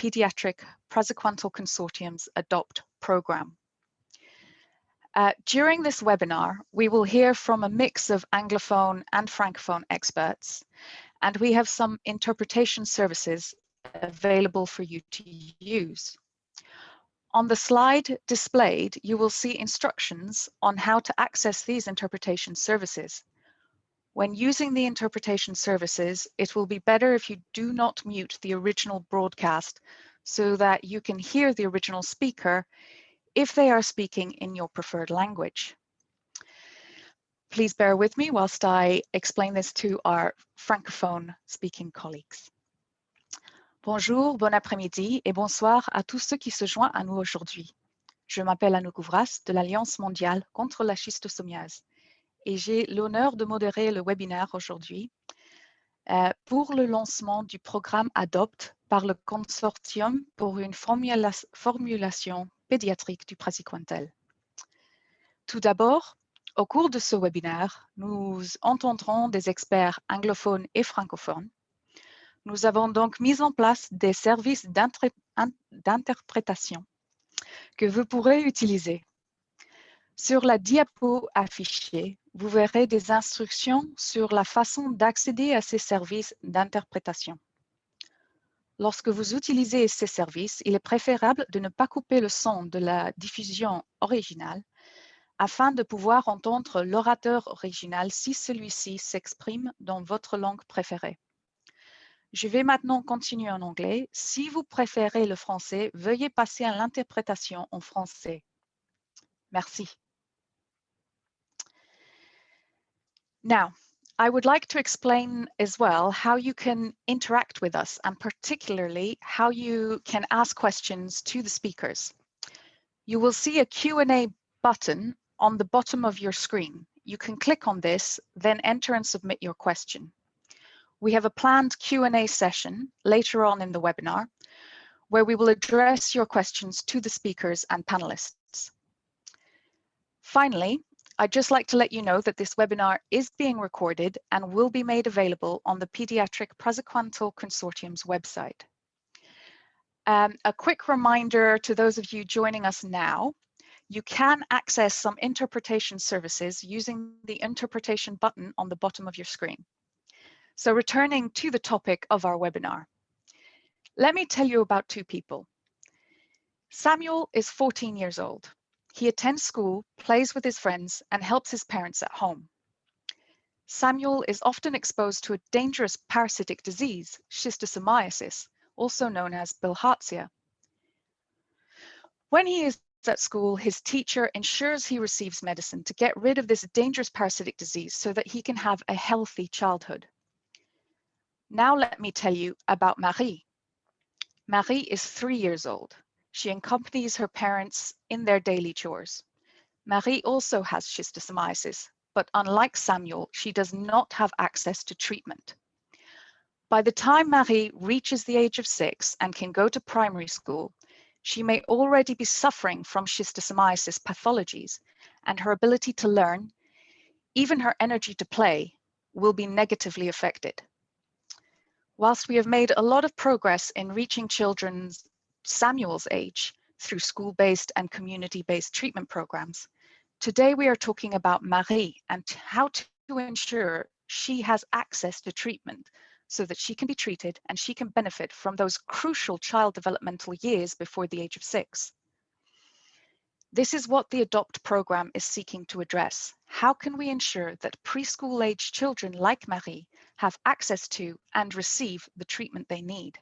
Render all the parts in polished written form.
Pediatric Praziquantel Consortium's ADOPT program. During this webinar, we will hear from a mix of Anglophone and Francophone experts, and we have some interpretation services available for you to use. On the slide displayed, you will see instructions on how to access these interpretation services. When using the interpretation services, it will be better if you do not mute the original broadcast so that you can hear the original speaker if they are speaking in your preferred language. Please bear with me whilst I explain this to our francophone speaking colleagues. Bonjour, bon après-midi et bonsoir à tous ceux qui se joignent à nous aujourd'hui. Je m'appelle Anouk Gouvras de l'Alliance mondiale contre la schistosomiase et j'ai l'honneur de modérer le webinaire aujourd'hui pour le lancement du programme ADOPT par le Consortium pour une formulation pédiatrique du praziquantel. Tout d'abord, au cours de ce webinaire, nous entendrons des experts anglophones et francophones. Nous avons donc mis en place des services d'interprétation que vous pourrez utiliser. Sur la diapo affichée, vous verrez des instructions sur la façon d'accéder à ces services d'interprétation. Lorsque vous utilisez ces services, il est préférable de ne pas couper le son de la diffusion originale afin de pouvoir entendre l'orateur original si celui-ci s'exprime dans votre langue préférée. Je vais maintenant continuer en anglais. Si vous préférez le français, veuillez passer à l'interprétation en français. Merci. Now, I would like to explain as well how you can interact with us and particularly how you can ask questions to the speakers. You will see a Q&A button on the bottom of your screen. You can click on this, then enter and submit your question. We have a planned Q&A session later on in the webinar where we will address your questions to the speakers and panelists. Finally, I'd just like to let you know that this webinar is being recorded and will be made available on the Pediatric Praziquantel Consortium's website. A quick reminder to those of you joining us now, you can access some interpretation services using the interpretation button on the bottom of your screen. So returning to the topic of our webinar, let me tell you about two people. Samuel is 14 years old. He attends school, plays with his friends, and helps his parents at home. Samuel is often exposed to a dangerous parasitic disease, schistosomiasis, also known as bilharzia. When he is at school, his teacher ensures he receives medicine to get rid of this dangerous parasitic disease so that he can have a healthy childhood. Now let me tell you about Marie. Marie is 3 years old. She accompanies her parents in their daily chores. Marie also has schistosomiasis, but unlike Samuel, she does not have access to treatment. By the time Marie reaches the age of 6 and can go to primary school, she may already be suffering from schistosomiasis pathologies, and her ability to learn, even her energy to play, will be negatively affected. Whilst we have made a lot of progress in reaching children Samuel's age through school-based and community-based treatment programs, today we are talking about Marie and how to ensure she has access to treatment so that she can be treated and she can benefit from those crucial child developmental years before the age of 6. This is what the ADOPT program is seeking to address. How can we ensure that preschool-age children like Marie have access to and receive the treatment they need?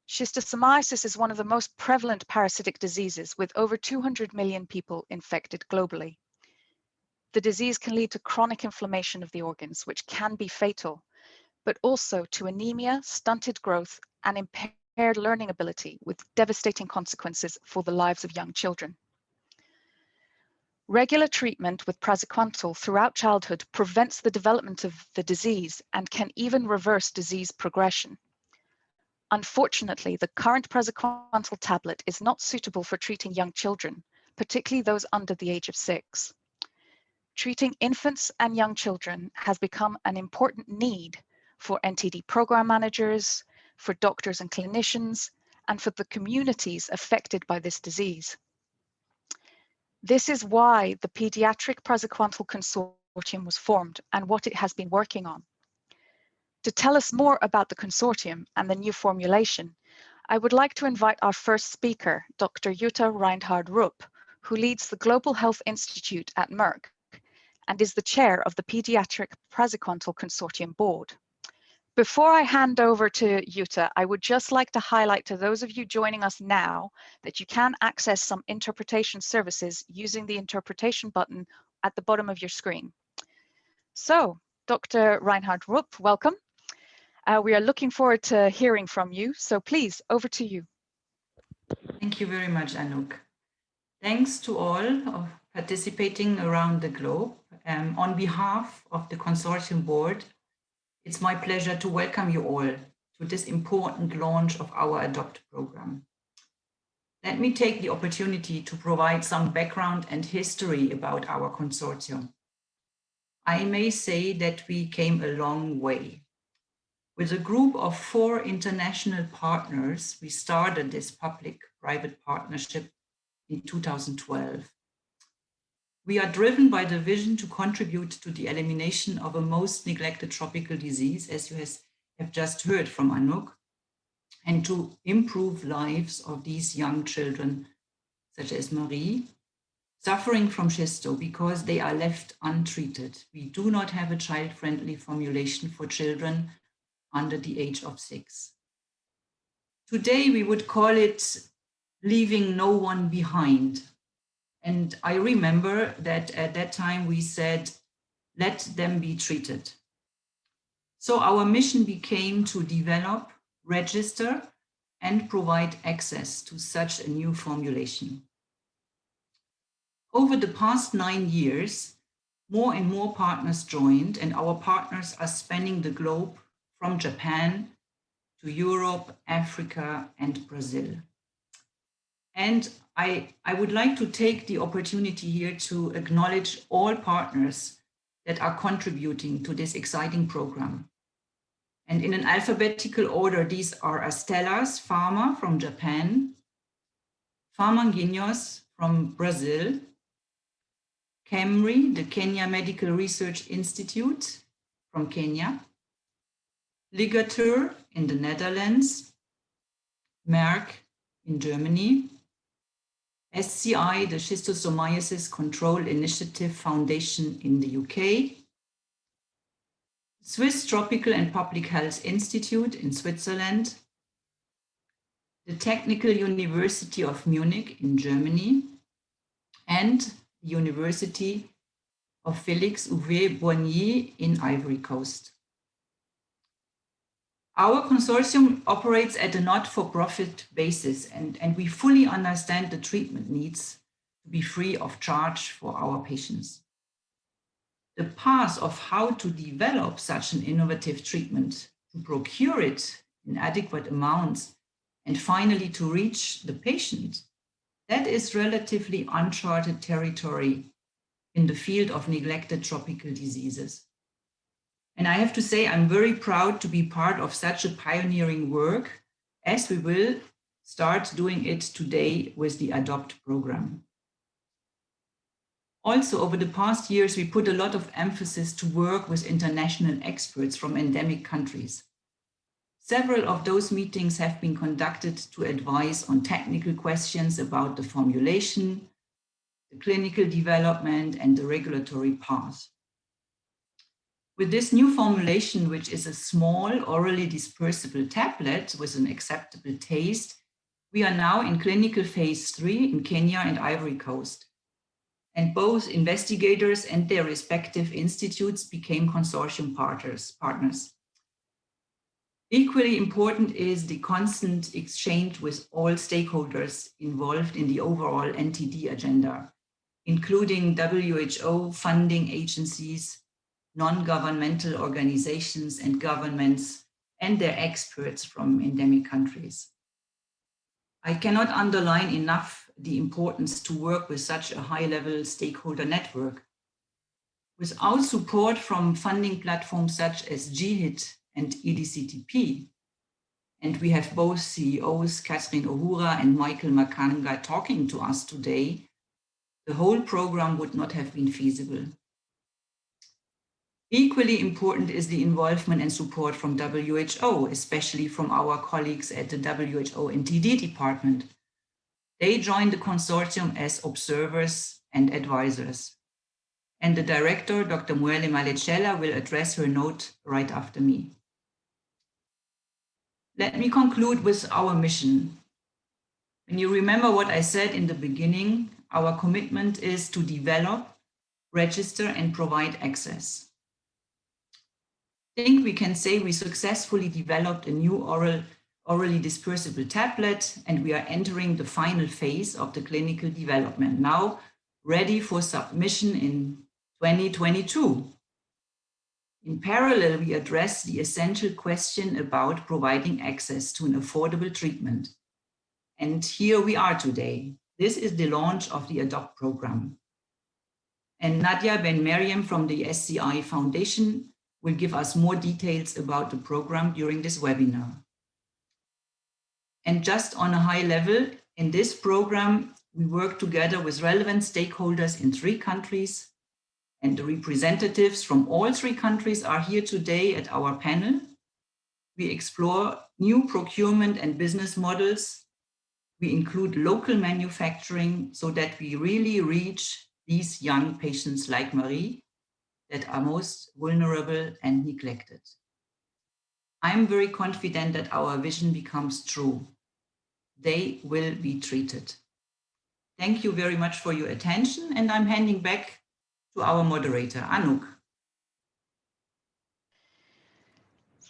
Schistosomiasis is one of the most prevalent parasitic diseases with over 200 million people infected globally. The disease can lead to chronic inflammation of the organs, which can be fatal, but also to anemia, stunted growth, and impaired learning ability with devastating consequences for the lives of young children. Regular treatment with praziquantel throughout childhood prevents the development of the disease and can even reverse disease progression. Unfortunately, the current praziquantel tablet is not suitable for treating young children, particularly those under the age of 6. Treating infants and young children has become an important need for NTD program managers, for doctors and clinicians, and for the communities affected by this disease. This is why the Pediatric Praziquantel Consortium was formed and what it has been working on. To tell us more about the consortium and the new formulation, I would like to invite our first speaker, Dr. Jutta Reinhard-Rupp, who leads the Global Health Institute at Merck and is the chair of the Pediatric Praziquantel Consortium board. Before I hand over to Jutta, I would just like to highlight to those of you joining us now that you can access some interpretation services using the interpretation button at the bottom of your screen. So, Dr. Reinhard-Rupp, welcome. We are looking forward to hearing from you. So please, over to you. Thank you very much, Anouk. Thanks to all of participating around the globe. On behalf of the consortium board, it's my pleasure to welcome you all to this important launch of our ADOPT program. Let me take the opportunity to provide some background and history about our consortium. I may say that we came a long way. With a group of 4 international partners, we started this public-private partnership in 2012. We are driven by the vision to contribute to the elimination of a most neglected tropical disease, as you have just heard from Anouk, and to improve lives of these young children, such as Marie, suffering from schisto because they are left untreated. We do not have a child-friendly formulation for children under the age of 6. Today, we would call it leaving no one behind. And I remember that at that time we said, let them be treated. So our mission became to develop, register, and provide access to such a new formulation. Over the past 9 years, more and more partners joined, and our partners are spanning the globe from Japan to Europe, Africa, and Brazil. And I would like to take the opportunity here to acknowledge all partners that are contributing to this exciting program. And in an alphabetical order, these are Astellas Pharma from Japan, Pharmanguinhos from Brazil, KEMRI, the Kenya Medical Research Institute from Kenya, Ligatur in the Netherlands, Merck in Germany, SCI, the Schistosomiasis Control Initiative Foundation in the UK, Swiss Tropical and Public Health Institute in Switzerland, the Technical University of Munich in Germany, and the University of Félix Houphouët-Boigny in Ivory Coast. Our consortium operates at a not-for-profit basis, and we fully understand the treatment needs to be free of charge for our patients. The path of how to develop such an innovative treatment, to procure it in adequate amounts, and finally to reach the patient, that is relatively uncharted territory in the field of neglected tropical diseases. And I have to say, I'm very proud to be part of such a pioneering work, as we will start doing it today with the ADOPT program. Also, over the past years, we put a lot of emphasis to work with international experts from endemic countries. Several of those meetings have been conducted to advise on technical questions about the formulation, the clinical development, and the regulatory path. With this new formulation, which is a small orally dispersible tablet with an acceptable taste, we are now in clinical phase 3 in Kenya and Ivory Coast. And both investigators and their respective institutes became consortium partners. Equally important is the constant exchange with all stakeholders involved in the overall NTD agenda, including WHO funding agencies, non-governmental organizations and governments, and their experts from endemic countries. I cannot underline enough the importance to work with such a high-level stakeholder network. Without support from funding platforms such as GHIT and Edctp, and we have both CEOs, Catherine Uhura and Michael Makanga, talking to us today, the whole program would not have been feasible. Equally important is the involvement and support from WHO, especially from our colleagues at the WHO Ntd department. They joined the consortium as observers and advisors. And the director, Dr. Muele Malecella, will address her note right after me. Let me conclude with our mission. When you remember what I said in the beginning, our commitment is to develop, register, and provide access. I think we can say we successfully developed a new orally dispersible tablet, and we are entering the final phase of the clinical development, now ready for submission in 2022. In parallel, we address the essential question about providing access to an affordable treatment. And here we are today. This is the launch of the ADOPT program. And Nadia Ben Mariam from the SCI Foundation will give us more details about the program during this webinar. And just on a high level, in this program, we work together with relevant stakeholders in 3 countries, and the representatives from all 3 countries are here today at our panel. We explore new procurement and business models. We include local manufacturing so that we really reach these young patients like Marie that are most vulnerable and neglected. I'm very confident that our vision becomes true. They will be treated. Thank you very much for your attention, and I'm handing back to our moderator, Anouk.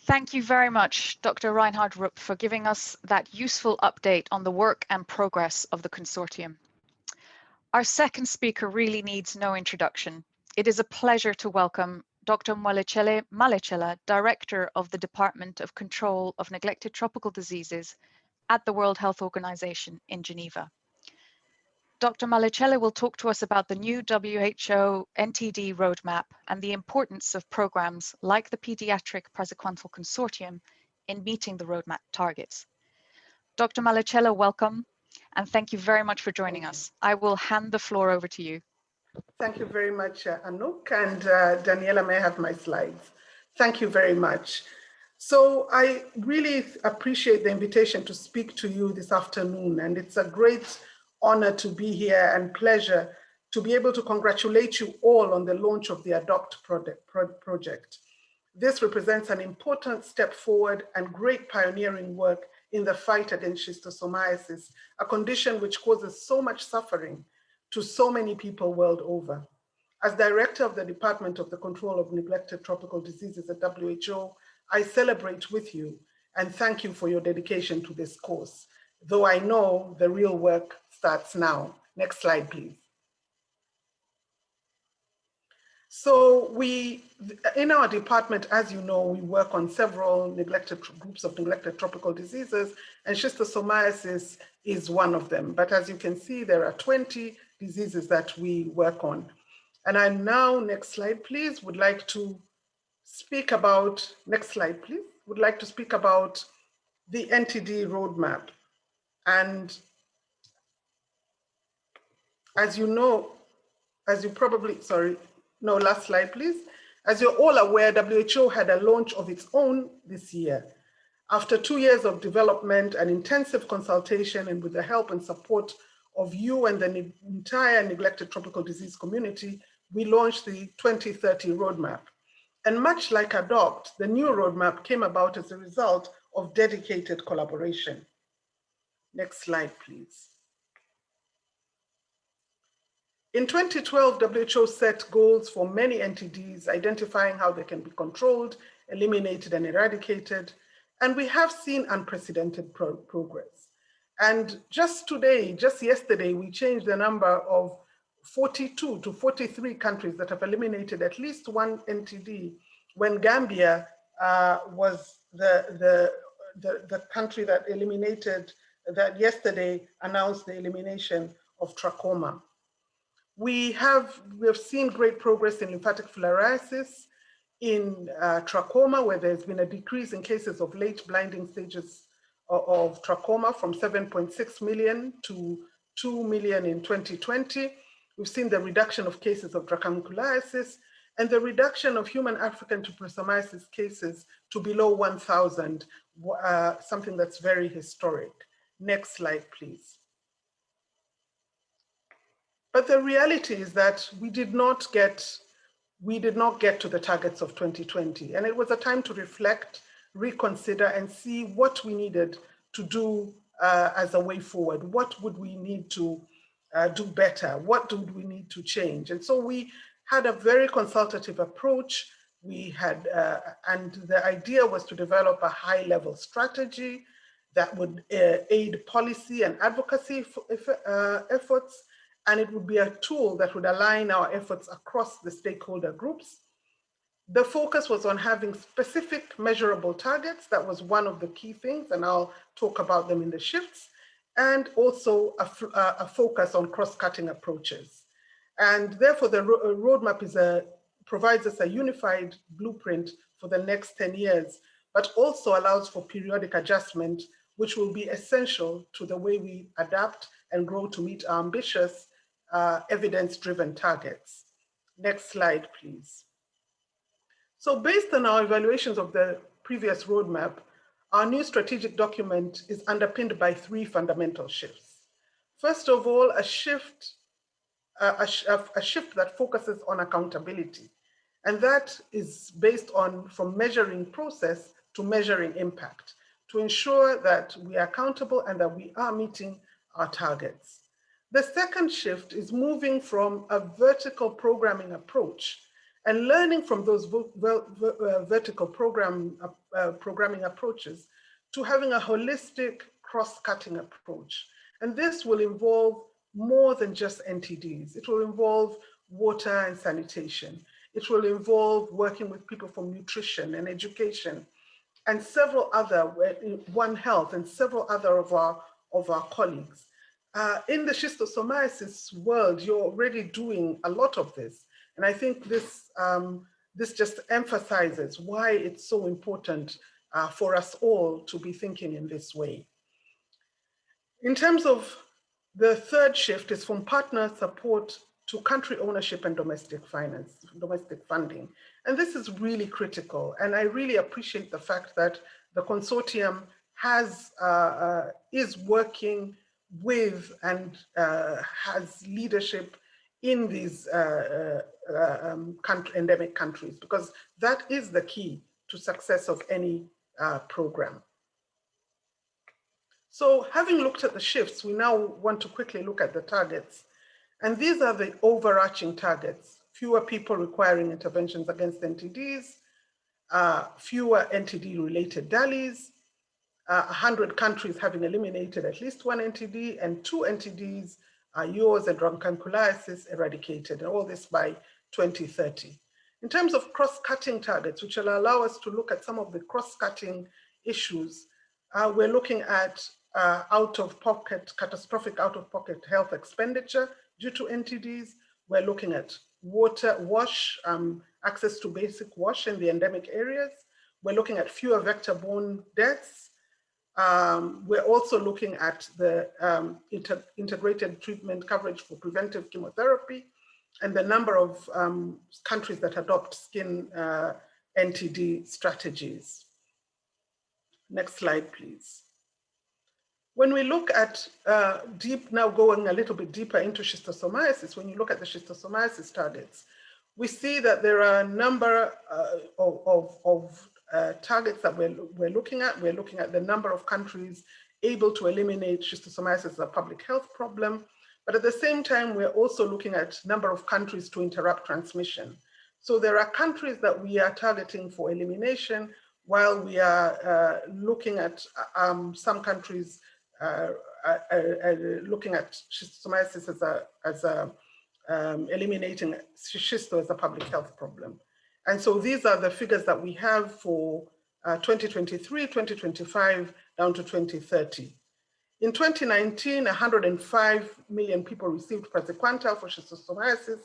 Thank you very much, Dr. Reinhard Rupp, for giving us that useful update on the work and progress of the consortium. Our second speaker really needs no introduction. It is a pleasure to welcome Dr. Molecele Malecella, Director of the Department of Control of Neglected Tropical Diseases at the World Health Organization in Geneva. Dr. Malecella will talk to us about the new WHO Ntd Roadmap and the importance of programs like the Pediatric Praziquantel Consortium in meeting the roadmap targets. Dr. Malecella, welcome, and thank you very much for joining us. I will hand the floor over to you. Thank you very much, Anouk, and Daniela may have my slides. Thank you very much. So I really appreciate the invitation to speak to you this afternoon, and it's a great honor to be here and pleasure to be able to congratulate you all on the launch of the ADOPT project. This represents an important step forward and great pioneering work in the fight against schistosomiasis, a condition which causes so much suffering to so many people world over. As director of the Department of the Control of Neglected Tropical Diseases at WHO, I celebrate with you and thank you for your dedication to this cause, though I know the real work starts now. Next slide, please. So in our department, as you know, we work on several groups of neglected tropical diseases, and schistosomiasis is one of them. But as you can see, there are 20 diseases that we work on. And I now, next slide, please, would like to speak about, next slide, please, would like to speak about the Ntd Roadmap. And as you know, as you probably, sorry, no, last slide, please. As you're all aware, WHO had a launch of its own this year. After 2 years of development and intensive consultation, and with the help and support of you and the entire neglected tropical disease community, we launched the 2030 Roadmap. And much like ADOPT, the new roadmap came about as a result of dedicated collaboration. Next slide, please. In 2012, WHO set goals for many NTDs, identifying how they can be controlled, eliminated, and eradicated. And we have seen unprecedented progress. And just yesterday, we changed the number of 42 to 43 countries that have eliminated at least one NTD, when Gambia was the country that eliminated, that yesterday announced the elimination of trachoma. We have seen great progress in lymphatic filariasis, in trachoma, where there's been a decrease in cases of late blinding stages of trachoma from 7.6 million to 2 million in 2020. We've seen the reduction of cases of dracunculiasis and the reduction of human African trypanosomiasis cases to below 1,000, something that's very historic. Next slide, please. But the reality is that we did not get to the targets of 2020. And it was a time to reflect, reconsider, and see what we needed to do as a way forward. What would we need to do better? What do we need to change? And so we had a very consultative approach. We had, and the idea was to develop a high-level strategy that would aid policy and advocacy efforts, and it would be a tool that would align our efforts across the stakeholder groups. The focus was on having specific measurable targets. That was one of the key things, and I'll talk about them in the shifts, and also a focus on cross-cutting approaches. And therefore, the roadmap provides us a unified blueprint for the next 10 years, but also allows for periodic adjustment, which will be essential to the way we adapt and grow to meet our ambitious evidence-driven targets. Next slide, please. So based on our evaluations of the previous roadmap, our new strategic document is underpinned by 3 fundamental shifts. First of all, a shift that focuses on accountability. And that is based on from measuring process to measuring impact, to ensure that we are accountable and that we are meeting our targets. The second shift is moving from a vertical programming approach and learning from those vertical programming approaches to having a holistic cross-cutting approach. And this will involve more than just NTDs. It will involve water and sanitation. It will involve working with people from nutrition and education and several other, One Health and several other of our colleagues. In the schistosomiasis world, you're already doing a lot of this. And I think this just emphasizes why it's so important for us all to be thinking in this way. In terms of the third shift is from partner support to country ownership and domestic finance, domestic funding. And this is really critical. And I really appreciate the fact that the consortium is working with and has leadership in these endemic countries, because that is the key to success of any program. So having looked at the shifts, we now want to quickly look at the targets. And these are the overarching targets: fewer people requiring interventions against NTDs, fewer NTD-related DALIs, 100 countries having eliminated at least 1 NTD, and 2 NTDs, yours and dracunculiasis, eradicated, and all this by 2030. In terms of cross-cutting targets, which will allow us to look at some of the cross-cutting issues, we're looking at catastrophic out-of-pocket health expenditure due to NTDs. We're looking at access to basic wash in the endemic areas. We're looking at fewer vector-borne deaths. We're also looking at the integrated treatment coverage for preventive chemotherapy and the number of countries that adopt skin NTD strategies. Next slide, please. When we look at now going a little bit deeper into schistosomiasis, when you look at the schistosomiasis targets, we see that there are a number of targets that we're looking at. We're looking at the number of countries able to eliminate schistosomiasis as a public health problem. But at the same time, we're also looking at number of countries to interrupt transmission. So there are countries that we are targeting for elimination, while we are looking at some countries looking at schistosomiasis as eliminating schisto as a public health problem. And so these are the figures that we have for 2023, 2025, down to 2030. In 2019, 105 million people received Praziquantel for schistosomiasis,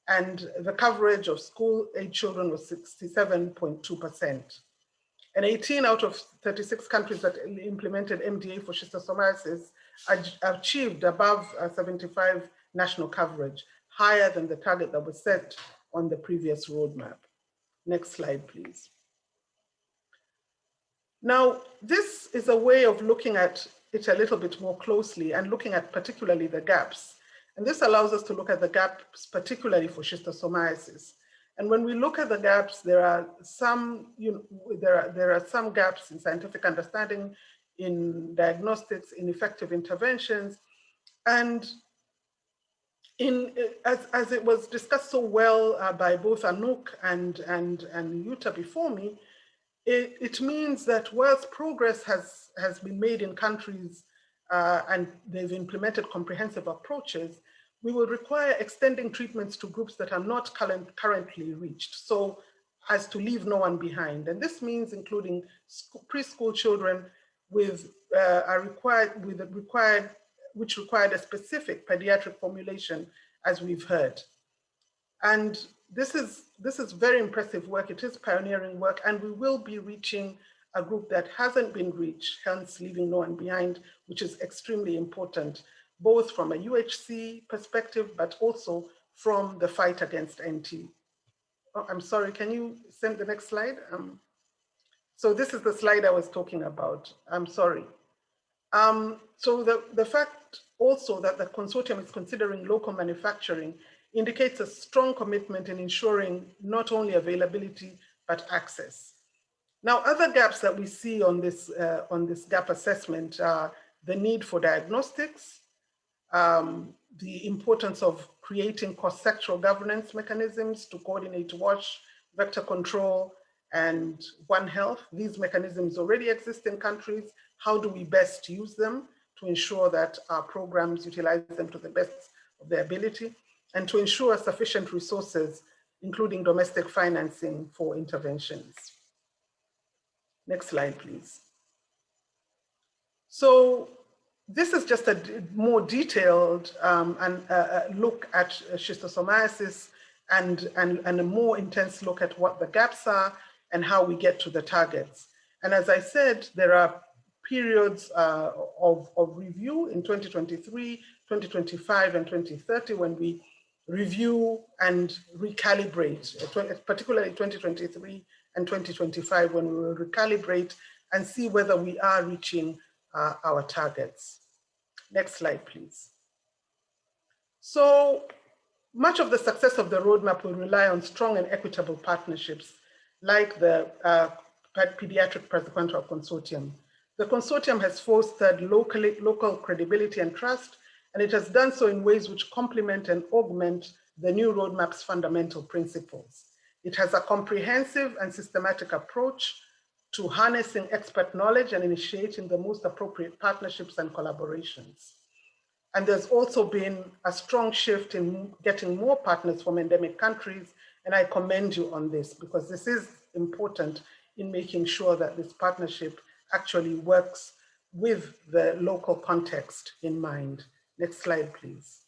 and the coverage of school-age children was 67.2%. And 18 out of 36 countries that implemented MDA for schistosomiasis achieved above 75 national coverage, higher than the target that was set on the previous roadmap. Next slide, please. Now, this is a way of looking at it a little bit more closely and looking at particularly the gaps. And this allows us to look at the gaps particularly for schistosomiasis. And when we look at the gaps, there are some, there are some gaps in scientific understanding, in diagnostics, in effective interventions, and as it was discussed so well by both Anouk and Yuta before me, it means that whilst progress has been made in countries and they've implemented comprehensive approaches, we will require extending treatments to groups that are not currently reached, so as to leave no one behind. And this means including preschool children which required a specific pediatric formulation, as we've heard. And this is very impressive work. It is pioneering work, and we will be reaching a group that hasn't been reached, hence leaving no one behind, which is extremely important, both from a UHC perspective, but also from the fight against NT. Oh, I'm sorry, can you send the next slide? So this is the slide I was talking about. I'm sorry. So the fact also that the consortium is considering local manufacturing indicates a strong commitment in ensuring not only availability, but access. Now, other gaps that we see on this gap assessment are the need for diagnostics, the importance of creating cross-sectoral governance mechanisms to coordinate WASH, vector control, and One Health. These mechanisms already exist in countries. How do we best use them to ensure that our programs utilize them to the best of their ability, and to ensure sufficient resources, including domestic financing for interventions? Next slide, please. So this is just a more detailed look at schistosomiasis and a more intense look at what the gaps are and how we get to the targets. And as I said, there are periods of review in 2023, 2025, and 2030 when we review and recalibrate, particularly 2023 and 2025 when we will recalibrate and see whether we are reaching our targets. Next slide, please. So much of the success of the roadmap will rely on strong and equitable partnerships like the Pediatric Praziquantel Consortium. The consortium has fostered local credibility and trust, and it has done so in ways which complement and augment the new roadmap's fundamental principles. It has a comprehensive and systematic approach to harnessing expert knowledge and initiating the most appropriate partnerships and collaborations. And there's also been a strong shift in getting more partners from endemic countries, and I commend you on this because this is important in making sure that this partnership actually works with the local context in mind. Next slide, please.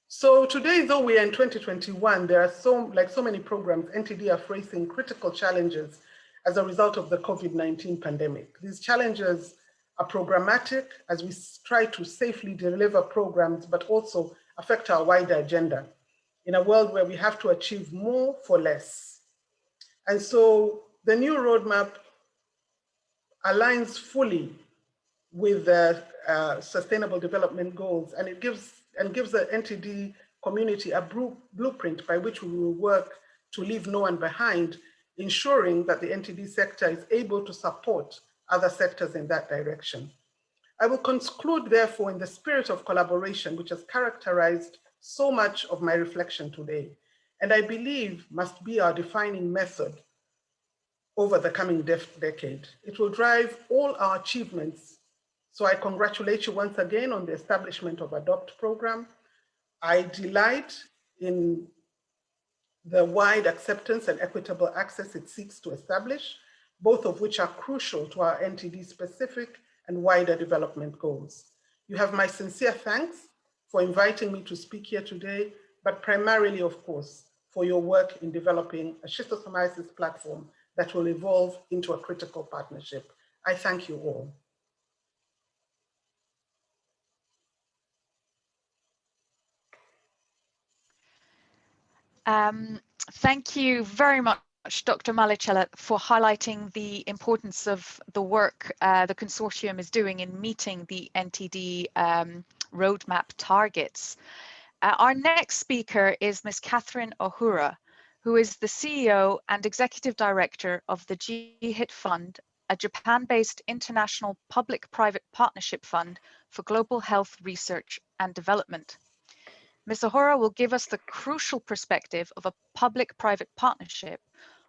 So today, though we are in 2021, there are so many programs, NTD are facing critical challenges as a result of the COVID-19 pandemic. These challenges are programmatic as we try to safely deliver programs, but also affect our wider agenda in a world where we have to achieve more for less. And so the new roadmap aligns fully with the Sustainable Development Goals, and it gives the NTD community a blueprint by which we will work to leave no one behind, ensuring that the NTD sector is able to support other sectors in that direction. I will conclude, therefore, in the spirit of collaboration, which has characterized so much of my reflection today, and I believe must be our defining method over the coming decade. It will drive all our achievements. So I congratulate you once again on the establishment of ADOPT program. I delight in the wide acceptance and equitable access it seeks to establish, both of which are crucial to our NTD specific and wider development goals. You have my sincere thanks for inviting me to speak here today, but primarily, of course, for your work in developing a schistosomiasis platform that will evolve into a critical partnership. I thank you all. Thank you very much, Dr. Malicella, for highlighting the importance of the work the consortium is doing in meeting the Ntd Roadmap targets. Our next speaker is Ms. Catherine Ohura, who is the CEO and Executive Director of the GHIT Fund, a Japan-based international public-private partnership fund for global health research and development. Ms. Ohura will give us the crucial perspective of a public-private partnership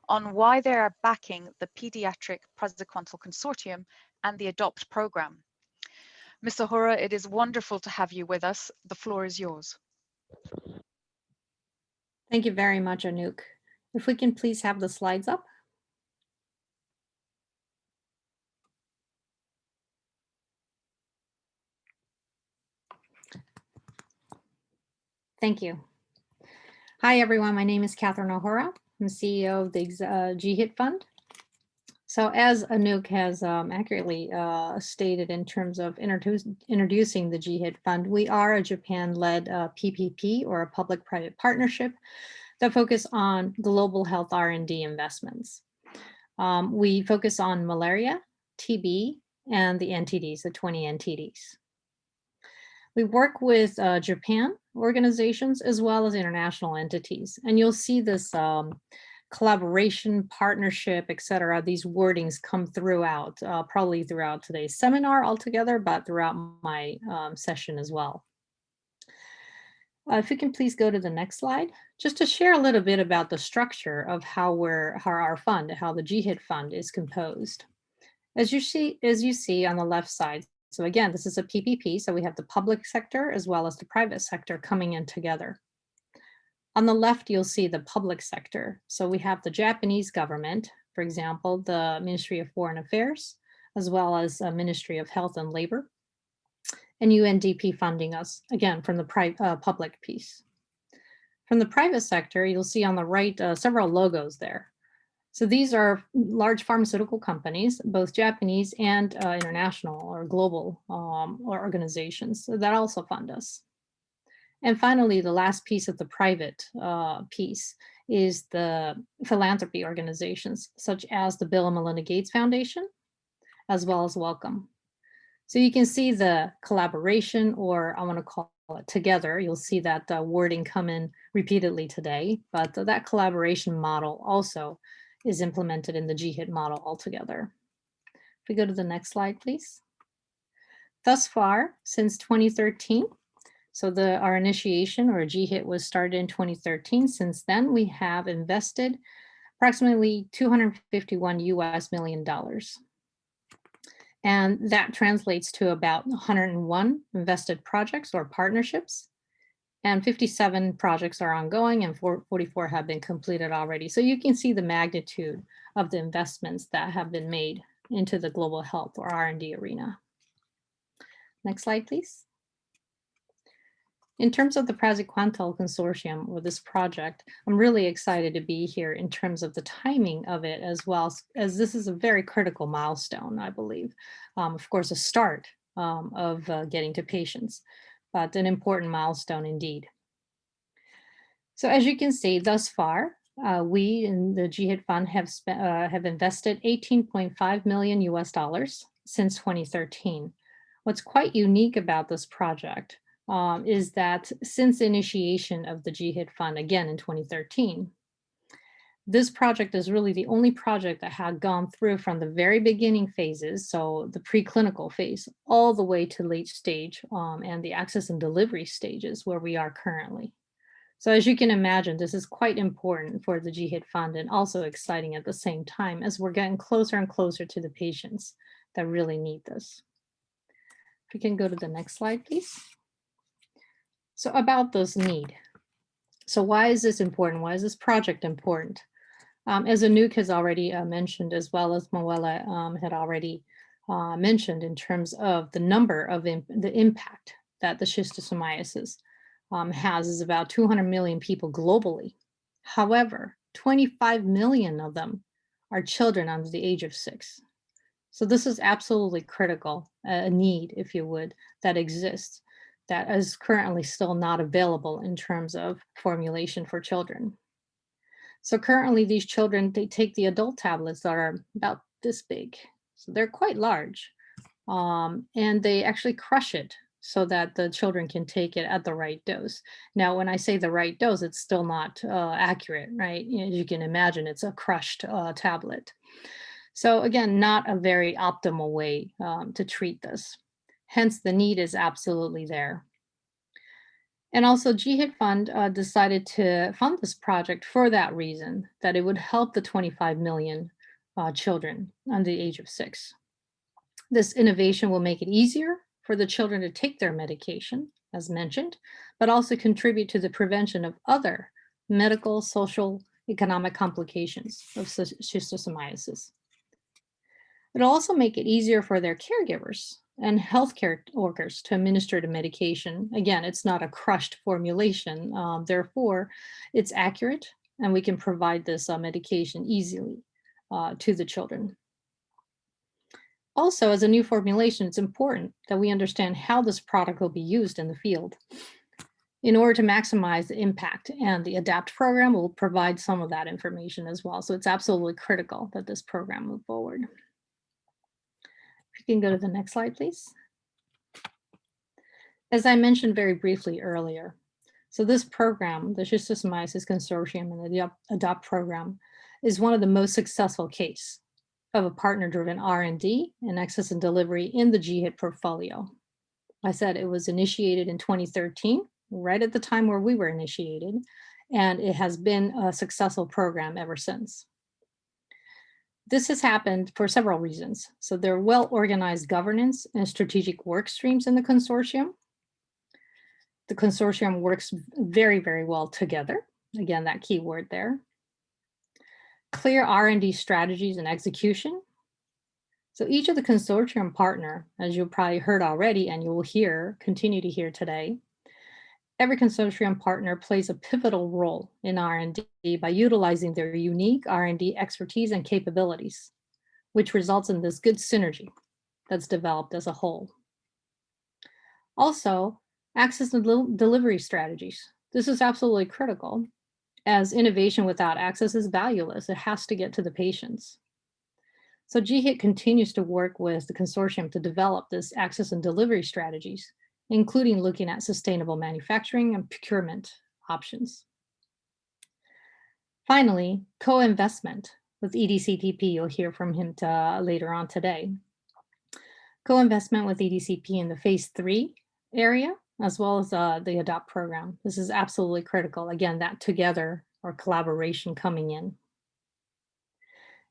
on why they are backing the Pediatric Praziquantel Consortium and the ADOPT program. Ms. Ohura, it is wonderful to have you with us. The floor is yours. Thank you very much, Anouk. If we can please have the slides up. Thank you. Hi, everyone. My name is Catherine Ohura. I'm CEO of the GHIT Fund. So as Anouk has accurately stated in terms of introducing the GHIT Fund, we are a Japan-led PPP, or a public-private partnership, that focus on global health R&D investments. We focus on malaria, TB, and the NTDs, the 20 NTDs. We work with Japan organizations as well as international entities, and you'll see this collaboration, partnership, etc. These wordings come throughout, probably throughout today's seminar altogether, but throughout my session as well. If you can please go to the next slide, just to share a little bit about the structure of how our fund, how the GHIT Fund is composed. As you see on the left side, so again, this is a PPP, so we have the public sector as well as the private sector coming in together. On the left, you'll see the public sector. So we have the Japanese government, for example, the Ministry of Foreign Affairs, as well as the Ministry of Health and Labor, and UNDP funding us, again, from the public piece. From the private sector, you'll see on the right several logos there. So these are large pharmaceutical companies, both Japanese and international or global organizations that also fund us. And finally, the last piece of the private piece is the philanthropy organizations, such as the Bill and Melinda Gates Foundation, as well as Wellcome. So you can see the collaboration, or I want to call it together. You'll see that wording come in repeatedly today, but that collaboration model also is implemented in the GHIT model altogether. If we go to the next slide, please. Thus far, since 2013, so our initiation, or GHIT, was started in 2013. Since then, we have invested approximately $251 million. And that translates to about 101 invested projects or partnerships. And 57 projects are ongoing, and 44 have been completed already. So you can see the magnitude of the investments that have been made into the global health or R&D arena. Next slide, please. In terms of the Presequential Consortium, or this project, I'm really excited to be here in terms of the timing of it, as well as this is a very critical milestone, I believe. Of course, a start of getting to patients, but an important milestone indeed. So as you can see, thus far, we in the GHIT Fund have invested $18.5 million since 2013. What's quite unique about this project is that since the initiation of the GHIT Fund, again in 2013, this project is really the only project that had gone through from the very beginning phases, so the preclinical phase, all the way to late stage and the access and delivery stages where we are currently. So as you can imagine, this is quite important for the GHIT Fund, and also exciting at the same time as we're getting closer and closer to the patients that really need this. If we can go to the next slide, please. So about this need. So why is this important? Why is this project important? As Anouk has already mentioned, as well as Moella had already mentioned, in terms of the number of the impact that the schistosomiasis has, is about 200 million people globally. However, 25 million of them are children under the age of 6. So this is absolutely critical, a need, if you would, that exists, that is currently still not available in terms of formulation for children. So currently these children, they take the adult tablets that are about this big. So they're quite large, and they actually crush it so that the children can take it at the right dose. Now, when I say the right dose, it's still not accurate, right? As you can imagine, it's a crushed tablet. So again, not a very optimal way to treat this. Hence, the need is absolutely there. And also GHIT Fund decided to fund this project for that reason, that it would help the 25 million children under the age of 6. This innovation will make it easier for the children to take their medication, as mentioned, but also contribute to the prevention of other medical, social, economic complications of schistosomiasis. It'll also make it easier for their caregivers and healthcare workers to administer the medication. Again, it's not a crushed formulation, therefore it's accurate, and we can provide this medication easily to the children. Also, as a new formulation, it's important that we understand how this product will be used in the field in order to maximize the impact, and the ADOPT program will provide some of that information as well. So it's absolutely critical that this program move forward. If you can go to the next slide, please. As I mentioned very briefly earlier, so this program, the Schistosomiasis Consortium and the ADOPT program, is one of the most successful case of a partner-driven R&D and access and delivery in the GHIT portfolio. I said it was initiated in 2013, right at the time where we were initiated, and it has been a successful program ever since. This has happened for several reasons. So there are well-organized governance and strategic work streams in the consortium. The consortium works very, very well together. Again, that key word there. Clear R&D strategies and execution. So each of the consortium partner, as you've probably heard already, and you will continue to hear today, every consortium partner plays a pivotal role in R&D by utilizing their unique R&D expertise and capabilities, which results in this good synergy that's developed as a whole. Also, access and delivery strategies. This is absolutely critical, as innovation without access is valueless. It has to get to the patients. So GHIT continues to work with the consortium to develop this access and delivery strategies, including looking at sustainable manufacturing and procurement options. Finally, co-investment with Edctp. You'll hear from him later on today. Co-investment with Edctp in the phase 3 area, as well as the ADOPT program. This is absolutely critical. Again, that together or collaboration coming in.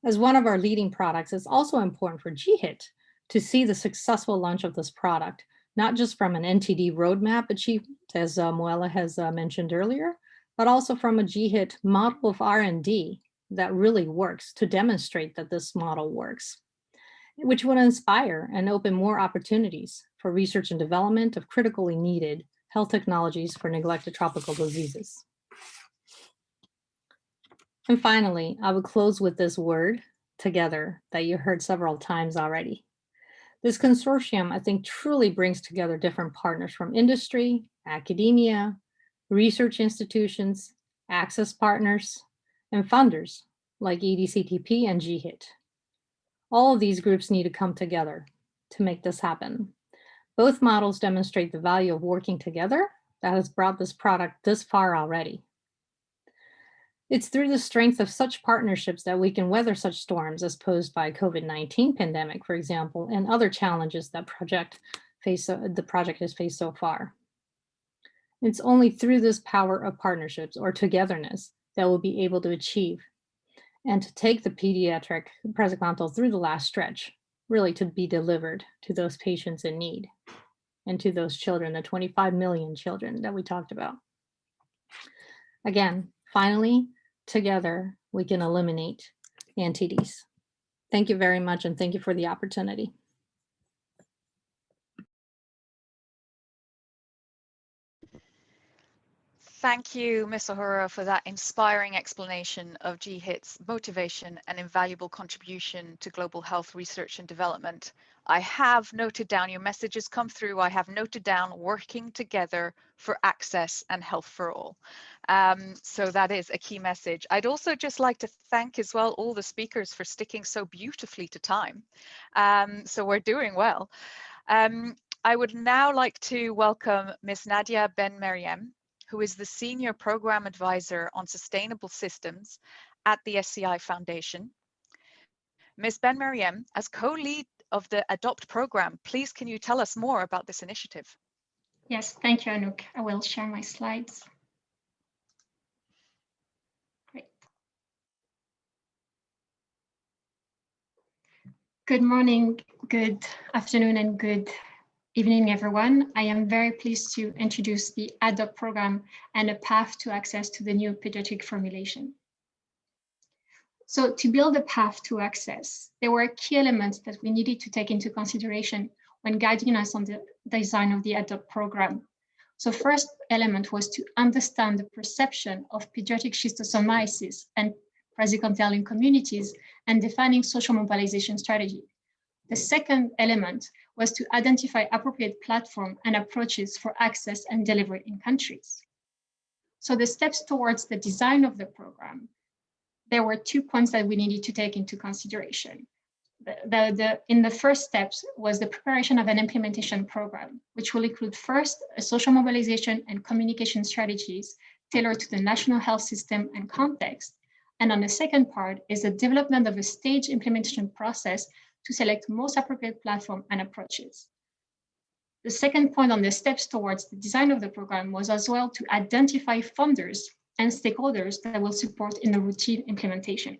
As one of our leading products, it's also important for GHIT to see the successful launch of this product, not just from an Ntd Roadmap achievement, as Moella has mentioned earlier, but also from a GHIT model of R&D that really works, to demonstrate that this model works, which would inspire and open more opportunities for research and development of critically needed health technologies for neglected tropical diseases. And finally, I would close with this word, together, that you heard several times already. This consortium, I think, truly brings together different partners from industry, academia, research institutions, access partners, and funders like Edctp and GHIT. All of these groups need to come together to make this happen. Both models demonstrate the value of working together that has brought this product this far already. It's through the strength of such partnerships that we can weather such storms as posed by COVID-19 pandemic, for example, and other challenges that the project has faced so far. It's only through this power of partnerships or togetherness that we'll be able to achieve and to take the pediatric praziquantel through the last stretch, really to be delivered to those patients in need and to those children, the 25 million children that we talked about. Again, finally, together we can eliminate NTDs. Thank you very much, and thank you for the opportunity. Thank you, Ms. O'Hara, for that inspiring explanation of GHIT's motivation and invaluable contribution to global health research and development. I have noted down, your messages come through, I have noted down working together for access and health for all. So that is a key message. I'd also just like to thank as well all the speakers for sticking so beautifully to time. So we're doing well. I would now like to welcome Ms. Nadia Ben-Meriem, who is the Senior Program Advisor on Sustainable Systems at the SCI Foundation. Ms. Ben-Meriem, as co-lead of the ADOPT program, please can you tell us more about this initiative? Yes, thank you, Anouk. I will share my slides. Great. Good morning, good afternoon, and good evening, everyone. I am very pleased to introduce the ADOPT program and a path to access to the new pediatric formulation. So to build a path to access, there were key elements that we needed to take into consideration when guiding us on the design of the ADOPT program. So first element was to understand the perception of pediatric schistosomiasis and praziquantel in communities and defining social mobilization strategy. The second element was to identify appropriate platform and approaches for access and delivery in countries. So the steps towards the design of the program, there were 2 points that we needed to take into consideration. In the first steps was the preparation of an implementation program, which will include first a social mobilization and communication strategies tailored to the national health system and context. And on the second part is the development of a staged implementation process to select most appropriate platform and approaches. The second point on the steps towards the design of the program was as well to identify funders and stakeholders that will support in the routine implementation.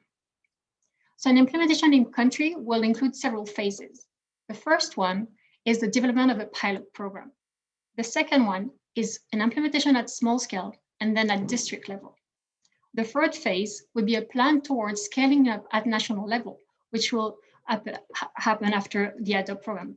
So an implementation in country will include several phases. The first one is the development of a pilot program. The second one is an implementation at small scale and then at district level. The third phase would be a plan towards scaling up at national level, which will happen after the ADOPT program.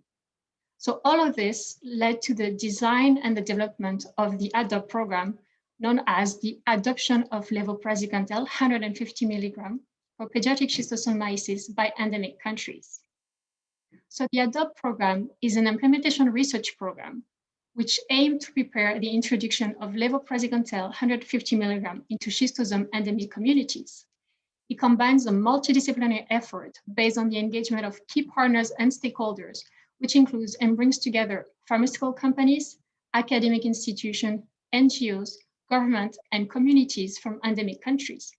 So all of this led to the design and the development of the ADOPT program, known as the adoption of levopraziquantel 150 milligram for pediatric schistosomiasis by endemic countries. So the ADOPT program is an implementation research program which aimed to prepare the introduction of levopraziquantel 150 milligram into schistosome endemic communities. It combines a multidisciplinary effort based on the engagement of key partners and stakeholders, which includes and brings together pharmaceutical companies, academic institutions, NGOs, government, and communities from endemic countries.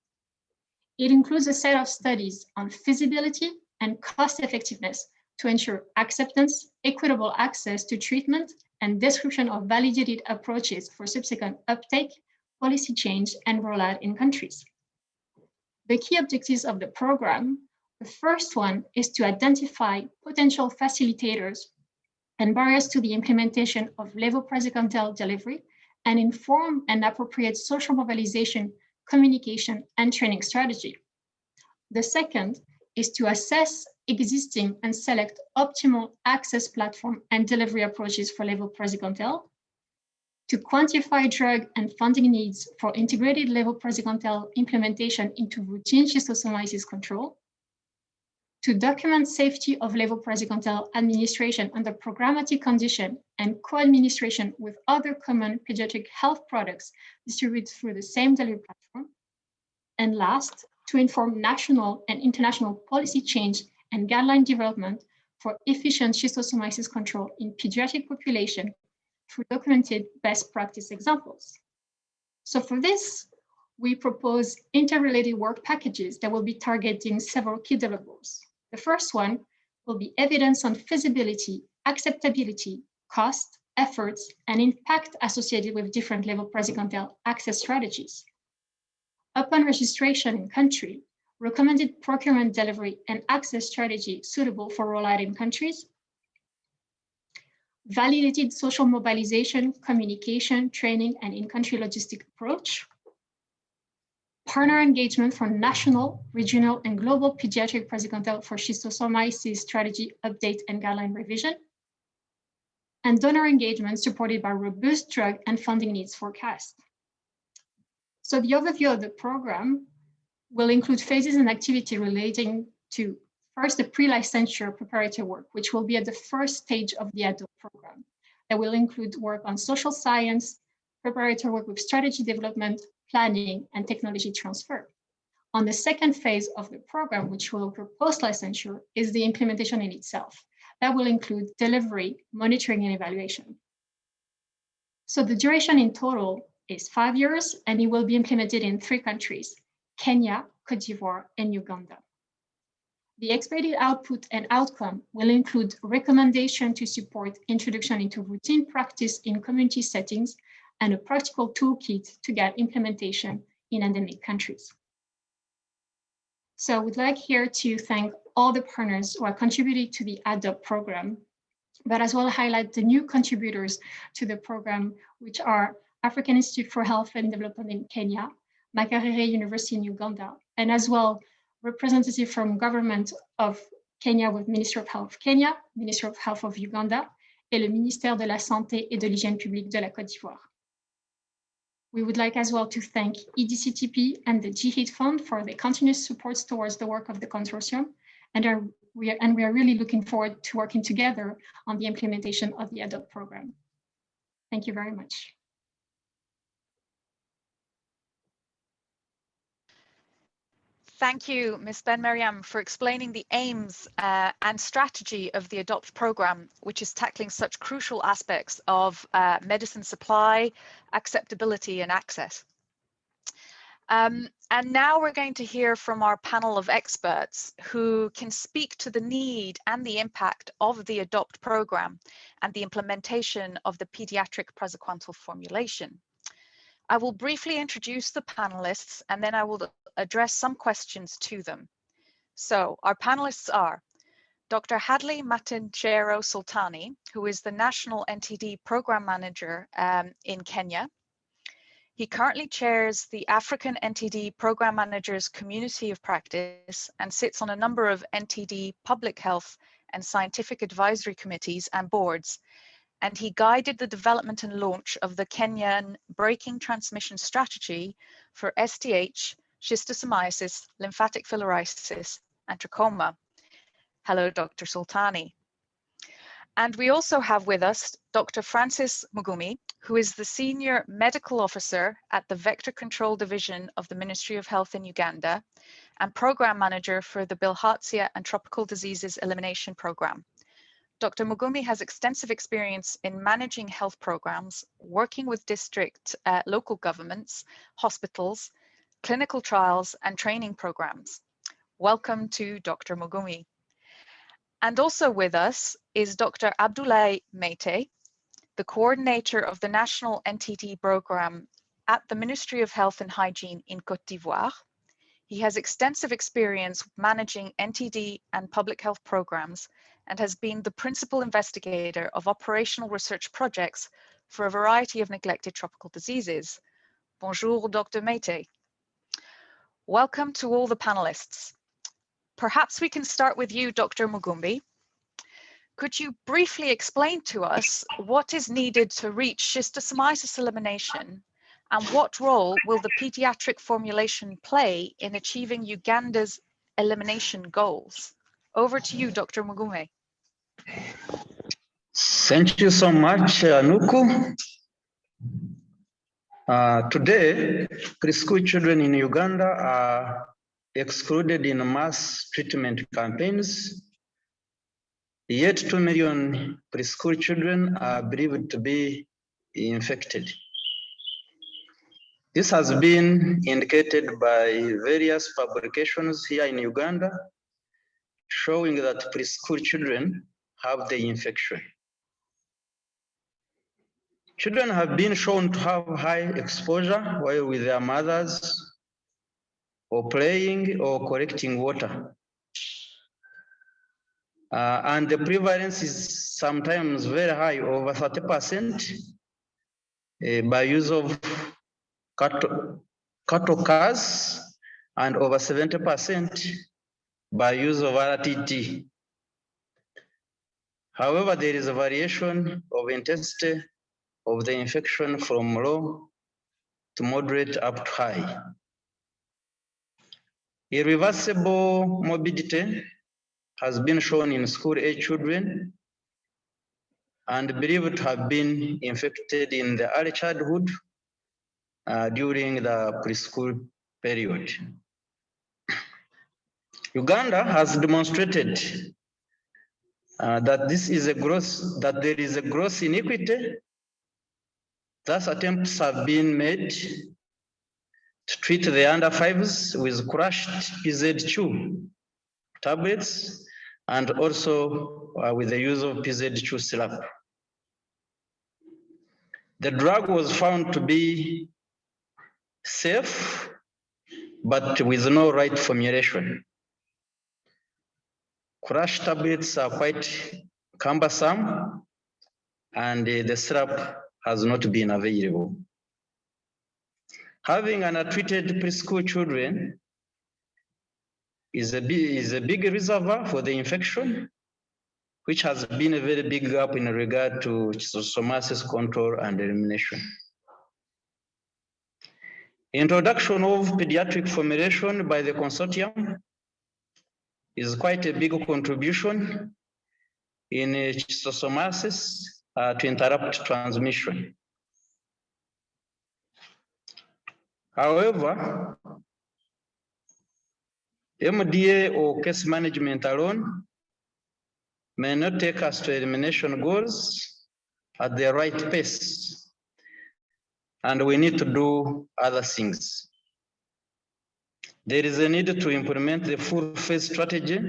It includes a set of studies on feasibility and cost effectiveness to ensure acceptance, equitable access to treatment, and description of validated approaches for subsequent uptake, policy change, and rollout in countries. The key objectives of the program, the first one is to identify potential facilitators and barriers to the implementation of levopraziquantel delivery and inform an appropriate social mobilization, communication, and training strategy. The second is to assess existing and select optimal access platform and delivery approaches for levopraziquantel, to quantify drug and funding needs for integrated levopraziquantel implementation into routine schistosomiasis control, to document safety of levopraziquantel administration under programmatic condition and co-administration with other common pediatric health products distributed through the same delivery platform, and last, to inform national and international policy change and guideline development for efficient schistosomiasis control in pediatric population through documented best practice examples. So for this, we propose interrelated work packages that will be targeting several key deliverables. The first one will be evidence on feasibility, acceptability, cost, efforts, and impact associated with different levopraziquantel access strategies. Upon registration in country, recommended procurement delivery and access strategy suitable for rollout in countries, validated social mobilization, communication, training, and in-country logistic approach, partner engagement for national, regional, and global pediatric praziquantel for schistosomiasis strategy update and guideline revision, and donor engagement supported by robust drug and funding needs forecast. So the overview of the program will include phases and activity relating to first the pre-licensure preparatory work, which will be at the first stage of the ADOPT program. That will include work on social science, preparatory work with strategy development, planning, and technology transfer. On the second phase of the program, which will occur post-licensure, is the implementation in itself. That will include delivery, monitoring, and evaluation. So the duration in total is 5 years, and it will be implemented in 3 countries, Kenya, Côte d'Ivoire, and Uganda. The expected output and outcome will include recommendation to support introduction into routine practice in community settings and a practical toolkit to get implementation in endemic countries. So I would like here to thank all the partners who are contributing to the ADOPT program, but as well highlight the new contributors to the program, which are African Institute for Health and Development in Kenya, Makerere University in Uganda, and as well representative from government of Kenya with Ministry of Health of Kenya, Ministry of Health of Uganda, et le Ministère de la Santé et de l'Hygiène publique de la Côte d'Ivoire. We would like as well to thank Edctp and the GHIT Fund for their continuous support towards the work of the consortium, and we are really looking forward to working together on the implementation of the ADOPT program. Thank you very much. Thank you, Ms. Ben-Mariam, for explaining the aims and strategy of the ADOPT program, which is tackling such crucial aspects of medicine supply, acceptability, and access. And now we're going to hear from our panel of experts who can speak to the need and the impact of the ADOPT program and the implementation of the Pediatric Praziquantel Formulation. I will briefly introduce the panelists and then I will address some questions to them. So our panelists are Dr. Hadley Matinjero Sultani, who is the National Ntd Program Manager in Kenya. He currently chairs the African Ntd Program Managers Community of Practice and sits on a number of Ntd public health and scientific advisory committees and boards. And he guided the development and launch of the Kenyan Breaking Transmission Strategy for STH, schistosomiasis, lymphatic filariasis, and trachoma. Hello, Dr. Sultani. And we also have with us Dr. Francis Mugumi, who is the Senior Medical Officer at the Vector Control Division of the Ministry of Health in Uganda and Program Manager for the Bilharzia and Tropical Diseases Elimination Program. Dr. Mugumi has extensive experience in managing health programs, working with district local governments, hospitals, clinical trials, and training programs. Welcome to Dr. Mugumi. And also with us is Dr. Abdoulaye Meite, the coordinator of the National Ntd program at the Ministry of Health and Hygiene in Côte d'Ivoire. He has extensive experience managing Ntd and public health programs and has been the principal investigator of operational research projects for a variety of neglected tropical diseases. Bonjour, Dr. Meite. Welcome to all the panelists. Perhaps we can start with you, Dr. Mugumi. Could you briefly explain to us what is needed to reach schistosomiasis elimination and what role will the pediatric formulation play in achieving Uganda's elimination goals? Over to you, Dr. Mugumi. Thank you so much, Anouk. Today, preschool children in Uganda are excluded in mass treatment campaigns. Yet 2 million preschool children are believed to be infected. This has been indicated by various publications here in Uganda, showing that preschool children have the infection. Children have been shown to have high exposure while with their mothers, or playing or collecting water. And the prevalence is sometimes very high, over 30%, by use of cattle cars, and over 70% by use of RTT. However, there is a variation of intensity of the infection from low to moderate up to high. Irreversible morbidity has been shown in school-age children and believed to have been infected in the early childhood during the preschool period. Uganda has demonstrated that there is a gross inequity. Thus, attempts have been made to treat the under 5s with crushed PZ2 tablets and also with the use of PZ2 syrup. The drug was found to be safe, but with no right formulation. Crushed tablets are quite cumbersome, and the syrup has not been available. Having untreated preschool children is a big reservoir for the infection, which has been a very big gap in regard to schistosomiasis control and elimination. Introduction of pediatric formulation by the consortium is quite a big contribution in schistosomiasis to interrupt transmission. However, MDA or case management alone may not take us to elimination goals at the right pace, and we need to do other things. There is a need to implement the full phase strategy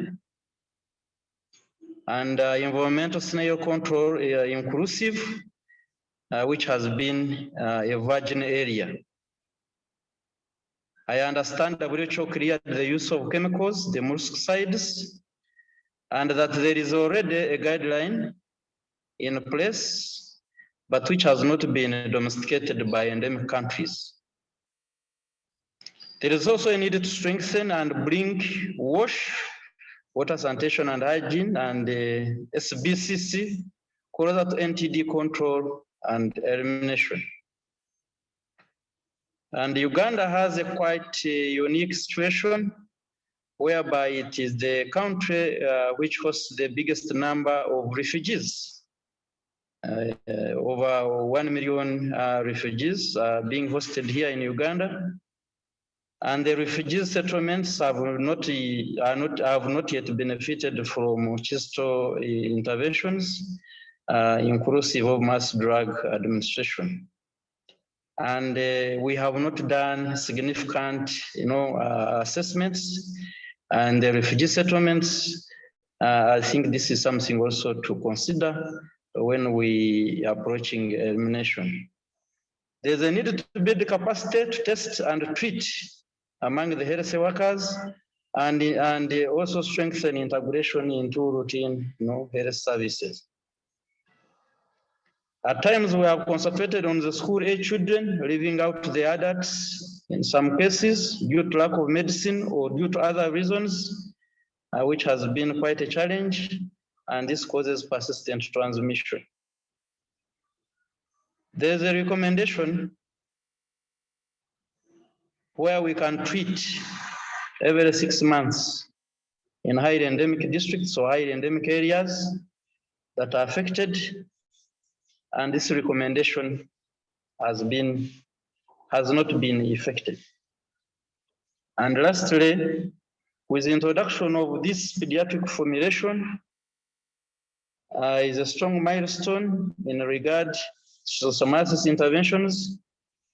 and environmental scenario control inclusive, which has been a virgin area. I understand WHO cleared the use of chemicals, the molluscides, and that there is already a guideline in place, but which has not been domesticated by endemic countries. There is also a need to strengthen and bring WASH, water sanitation and hygiene, and SBCC, closer to NTD control and elimination. And Uganda has a quite unique situation whereby it is the country which hosts the biggest number of refugees. Over 1 million refugees are being hosted here in Uganda. And the refugee settlements have not yet benefited from Chisto interventions, inclusive of mass drug administration. And we have not done significant, assessments. And the refugee settlements, I think this is something also to consider when we are approaching elimination. There's a need to build the capacity to test and treat among the health workers, and also strengthen integration into routine health services. At times, we have concentrated on the school-age children, leaving out the adults in some cases due to lack of medicine or due to other reasons, which has been quite a challenge, and this causes persistent transmission. There's a recommendation where we can treat every 6 months in high endemic districts or high endemic areas that are affected. And this recommendation has not been effective. And lastly, with the introduction of this pediatric formulation is a strong milestone in regard to schistosomiasis interventions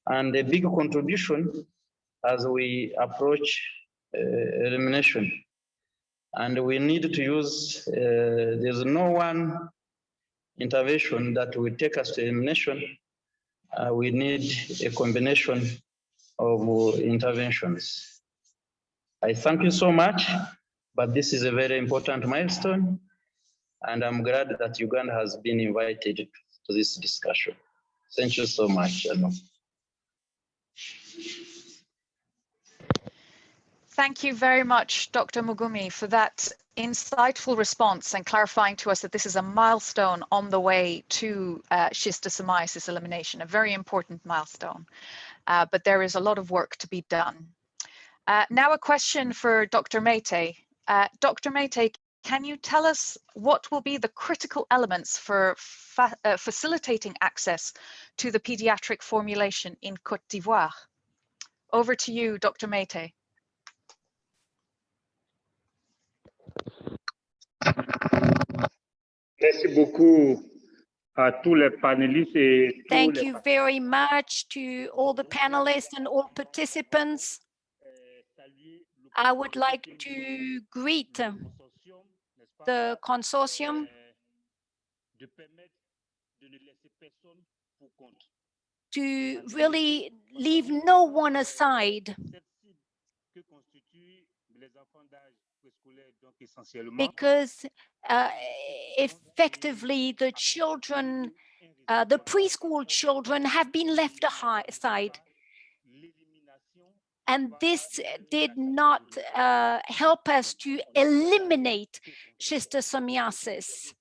and a big contribution as we approach elimination. And we need to use, there's no one intervention that will take us to elimination. We need a combination of interventions. I thank you so much, but this is a very important milestone, and I'm glad that Uganda has been invited to this discussion. Thank you so much, Anouk. Thank you very much, Dr. Mugumi, for that insightful response and clarifying to us that this is a milestone on the way to schistosomiasis elimination, a very important milestone. But there is a lot of work to be done. Now a question for Dr. Mete. Dr. Mete, can you tell us what will be the critical elements for facilitating access to the pediatric formulation in Côte d'Ivoire? Over to you, Dr. Mete. Merci beaucoup à tous les panélistes et tous Thank les you very much to all the panelists and all participants. I would like to greet the consortium to really leave no one aside, because effectively the children, the preschool children have been left aside. And this did not help us to eliminate schistosomiasis.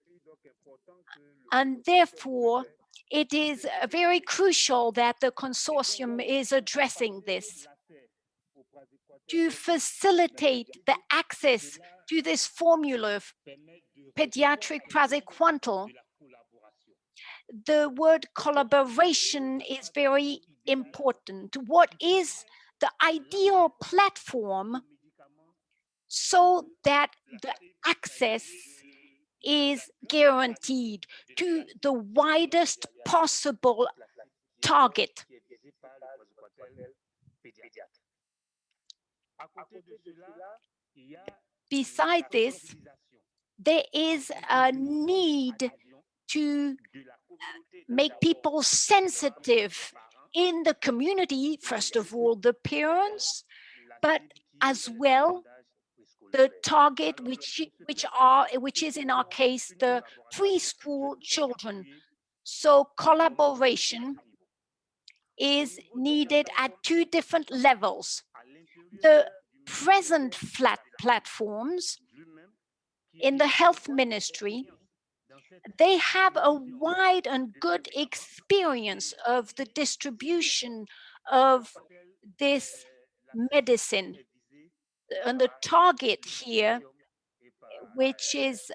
And therefore, it is very crucial that the consortium is addressing this to facilitate the access to this formula of pediatric praziquantel. The word collaboration is very important. What is the ideal platform so that the access is guaranteed to the widest possible target? Beside this, there is a need to make people sensitive in the community, first of all, the parents, but as well the target, which is in our case the preschool children. So collaboration is needed at two different levels. The present platforms in the health ministry, they have a wide and good experience of the distribution of this medicine. And the target here, which is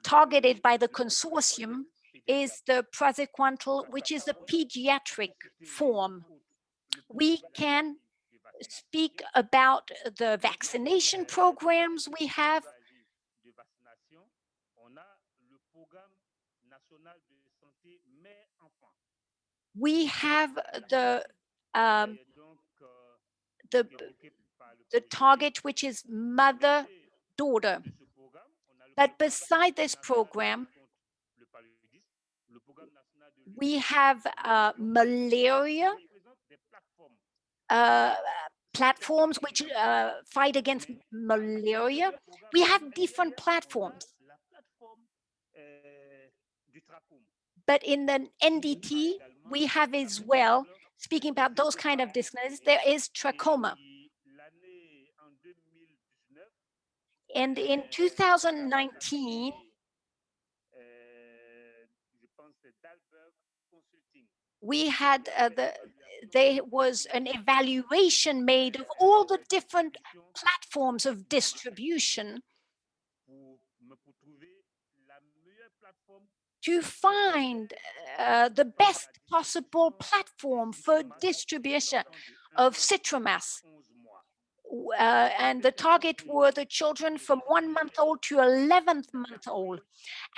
targeted by the consortium, is the praziquantel, which is a pediatric form. We can speak about the vaccination programs we have. We have the target, which is mother-daughter. But beside this program, we have malaria platforms which fight against malaria. We have different platforms. But in the NDT, we have as well, speaking about those kind of diseases, there is trachoma. And in 2019, we had there was an evaluation made of all the different platforms of distribution to find the best possible platform for distribution of Citromas. And the target were the children from 1 month old to 11th month old.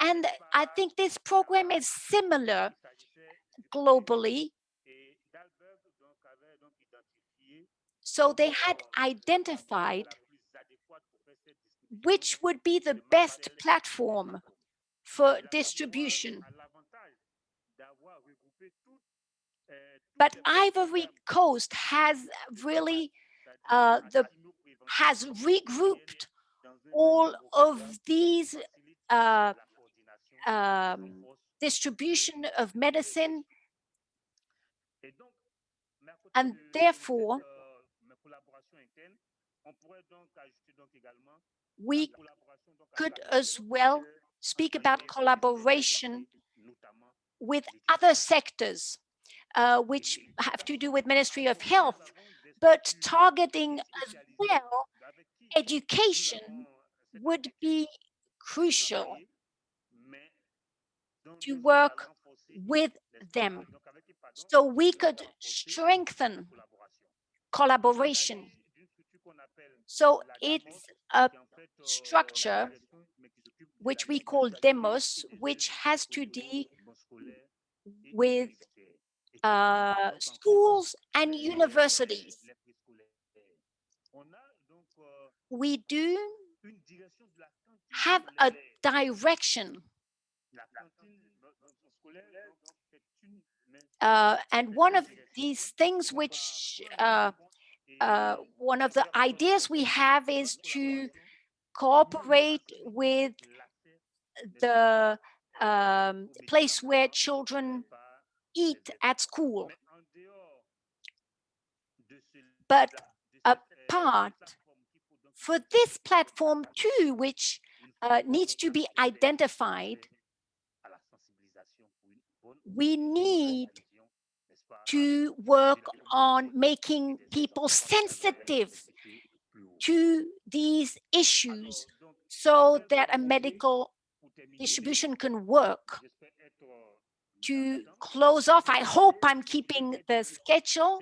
And I think this program is similar globally. So they had identified which would be the best platform for distribution. But Ivory Coast has really has regrouped all of these distribution of medicine, and therefore We could as well speak about collaboration with other sectors, which have to do with Ministry of Health, but targeting as well education would be crucial to work with them. So we could strengthen collaboration. So it's a structure which we call demos, which has to do with schools and universities. We do have a direction. And one of these things which, one of the ideas we have is to cooperate with the place where children eat at school. But apart for this platform too, which needs to be identified, we need to work on making people sensitive to these issues so that a medical distribution can work. To close off, I hope I'm keeping the schedule,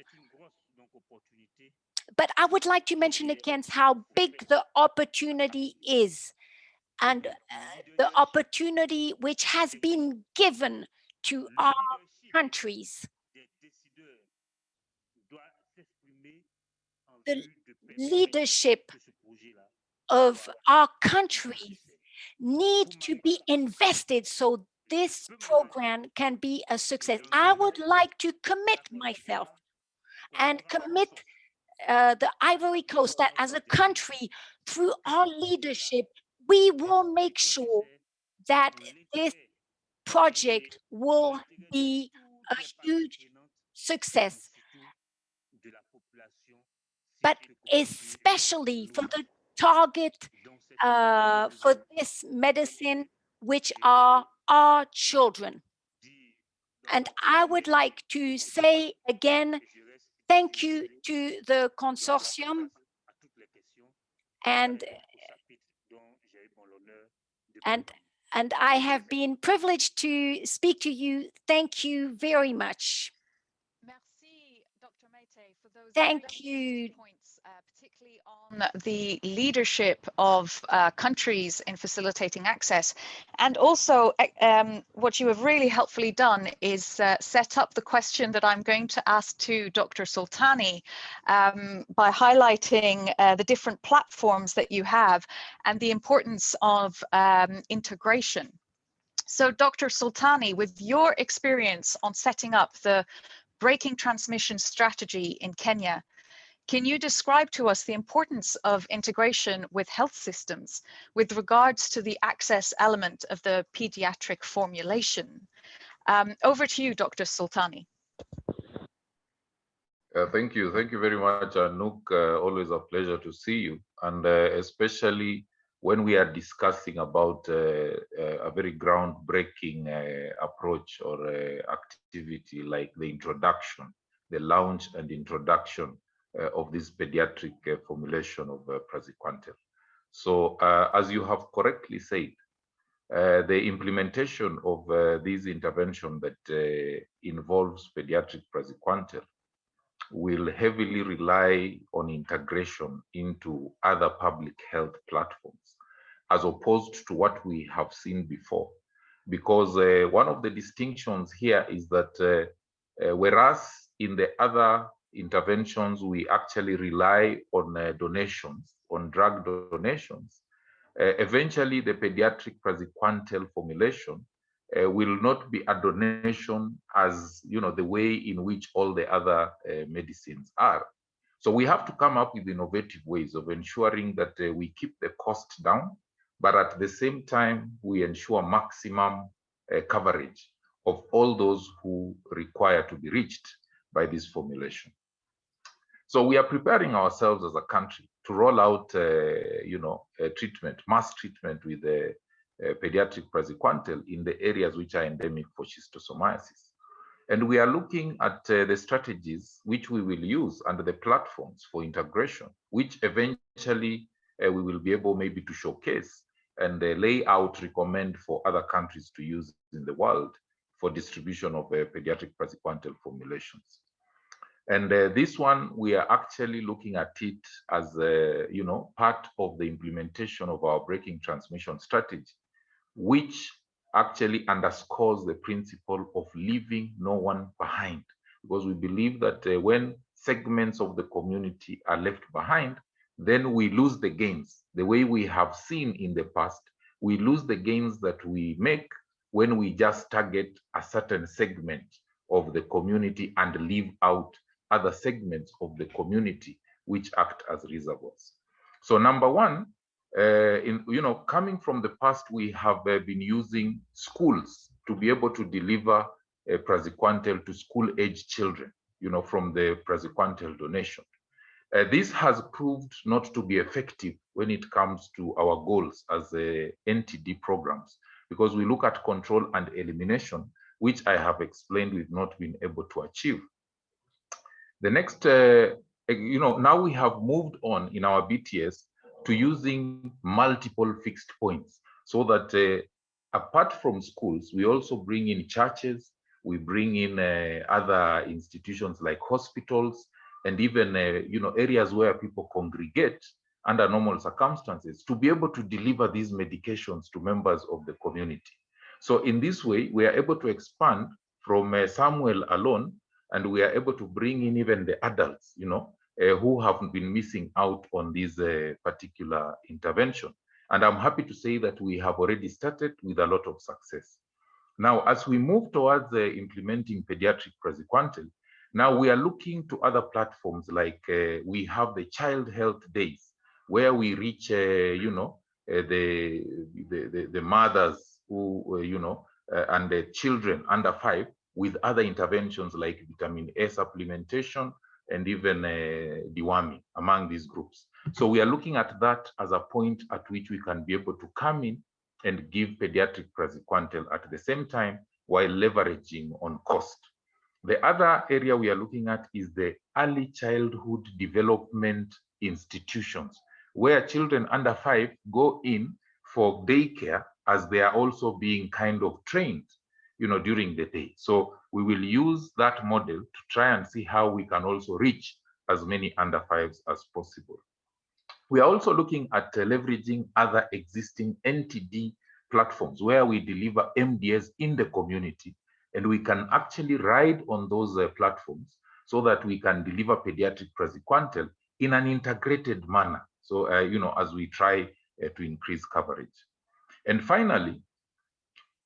but I would like to mention again how big the opportunity is, and the opportunity which has been given to our countries. The leadership of our countries need to be invested so this program can be a success. I would like to commit myself and commit the Ivory Coast that as a country, through our leadership, we will make sure that this project will be a huge success, but especially for the target for this medicine, which are our children. And I would like to say again, thank you to the consortium, and I have been privileged to speak to you. Thank you very much. Merci, Dr. Maite, for those Thank you. points, particularly on the leadership of countries in facilitating access. And also, what you have really helpfully done is set up the question that I'm going to ask to Dr. Soltani by highlighting the different platforms that you have and the importance of integration. So, Dr. Soltani, with your experience on setting up the breaking transmission strategy in Kenya, can you describe to us the importance of integration with health systems with regards to the access element of the pediatric formulation? Over to you, Dr. Soltani. Thank you very much, Anouk. Always a pleasure to see you, and especially when we are discussing about a very groundbreaking approach or activity like the introduction, the launch and introduction of this pediatric formulation of Praziquantel. So as you have correctly said, the implementation of this intervention that involves pediatric Praziquantel will heavily rely on integration into other public health platforms, as opposed to what we have seen before. Because one of the distinctions here is that whereas in the other interventions, we actually rely on donations, on drug donations, eventually the pediatric Praziquantel formulation will not be a donation as the way in which all the other medicines are. So we have to come up with innovative ways of ensuring that we keep the cost down, but at the same time we ensure maximum coverage of all those who require to be reached by this formulation. So we are preparing ourselves as a country to roll out, treatment, mass treatment with pediatric praziquantel in the areas which are endemic for schistosomiasis. And we are looking at the strategies which we will use under the platforms for integration, which eventually we will be able maybe to showcase and lay out, recommend for other countries to use in the world for distribution of pediatric praziquantel formulations. And this one, we are actually looking at it as, part of the implementation of our breaking transmission strategy, which actually underscores the principle of leaving no one behind. Because we believe that when segments of the community are left behind, then we lose the gains. The way we have seen in the past, we lose the gains that we make when we just target a certain segment of the community and leave out other segments of the community which act as reservoirs. So number one, coming from the past, we have been using schools to be able to deliver praziquantel to school-age children, from the praziquantel donation. This has proved not to be effective when it comes to our goals as NTD programs, because we look at control and elimination, which I have explained we've not been able to achieve. The next, now we have moved on in our BTS to using multiple fixed points, so that apart from schools, we also bring in churches, we bring in other institutions like hospitals, and even areas where people congregate under normal circumstances to be able to deliver these medications to members of the community. So in this way, we are able to expand from Samuel alone, and we are able to bring in even the adults, who have been missing out on this particular intervention. And I'm happy to say that we have already started with a lot of success. Now, as we move towards implementing pediatric praziquantel, now we are looking to other platforms like we have the Child Health Days, where we reach, the mothers who, and the children under 5 with other interventions like vitamin A supplementation and even deworming among these groups. So we are looking at that as a point at which we can be able to come in and give pediatric praziquantel at the same time while leveraging on cost. The other area we are looking at is the early childhood development institutions, where children under 5 go in for daycare as they are also being kind of trained, during the day. So we will use that model to try and see how we can also reach as many under 5s as possible. We are also looking at leveraging other existing NTD platforms where we deliver MDS in the community, and we can actually ride on those platforms so that we can deliver pediatric praziquantel in an integrated manner. So, as we try to increase coverage. And finally,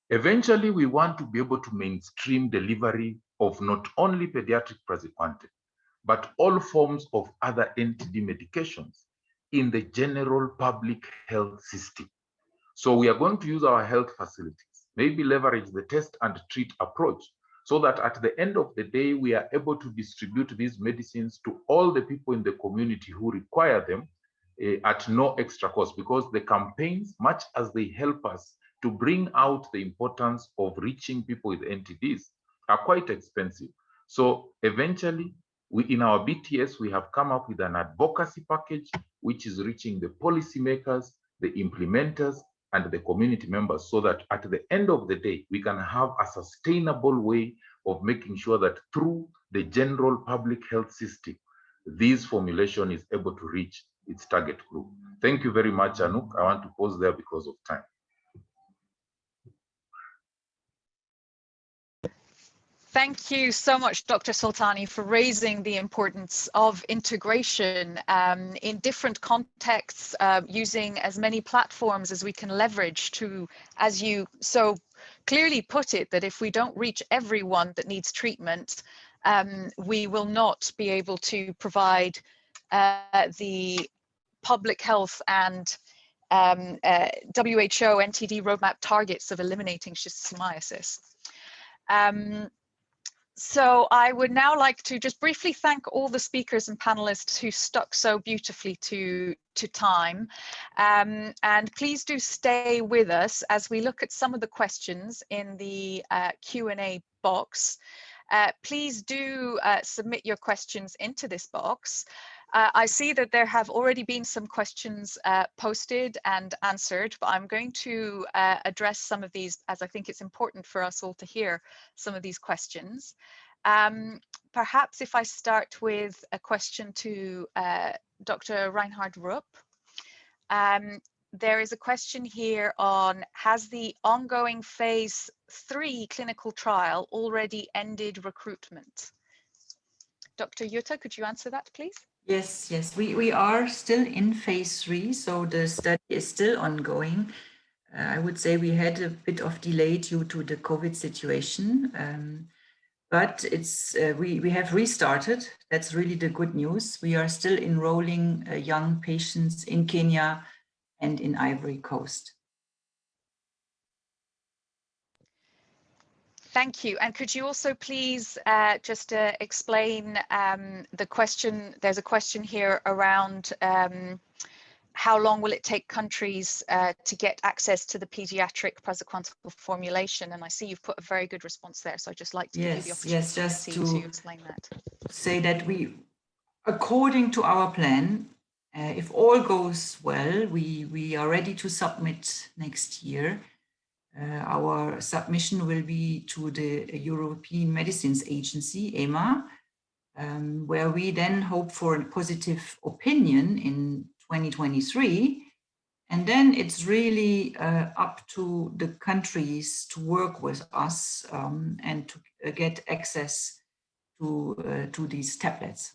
eventually, we want to be able to mainstream delivery of not only pediatric praziquantel, but all forms of other NTD medications in the general public health system. So we are going to use our health facilities, maybe leverage the test and treat approach, so that at the end of the day, we are able to distribute these medicines to all the people in the community who require them at no extra cost, because the campaigns, much as they help us to bring out the importance of reaching people with NTDs, are quite expensive. So eventually, in our BTS, we have come up with an advocacy package, which is reaching the policymakers, the implementers, and the community members, so that at the end of the day, we can have a sustainable way of making sure that through the general public health system, this formulation is able to reach its target group. Thank you very much, Anouk. I want to pause there because of time. Thank you so much, Dr. Soltani, for raising the importance of integration in different contexts, using as many platforms as we can leverage to, as you so clearly put it, that if we don't reach everyone that needs treatment, we will not be able to provide the public health and WHO Ntd Roadmap targets of eliminating schistosomiasis. So I would now like to just briefly thank all the speakers and panelists who stuck so beautifully to time. And please do stay with us as we look at some of the questions in the Q&A box. Please do submit your questions into this box. I see that there have already been some questions posted and answered, but I'm going to address some of these as I think it's important for us all to hear some of these questions. Perhaps if I start with a question to Dr. Reinhard Rupp. There is a question here on, has the ongoing phase 3 clinical trial already ended recruitment? Dr. Jutta, could you answer that, please? Yes, we are still in phase 3, so the study is still ongoing. I would say we had a bit of delay due to the COVID situation, but it's we have restarted. That's really the good news. We are still enrolling young patients in Kenya and in Ivory Coast. Thank you. And could you also please just explain the question? There's a question here around how long will it take countries to get access to the pediatric praziquantel formulation? And I see you've put a very good response there. So I'd just like to give you the opportunity to explain that. Say that we, according to our plan, if all goes well, we are ready to submit next year. Our submission will be to the European Medicines Agency, EMA, where we then hope for a positive opinion in 2023. And then it's really up to the countries to work with us and to get access to these tablets.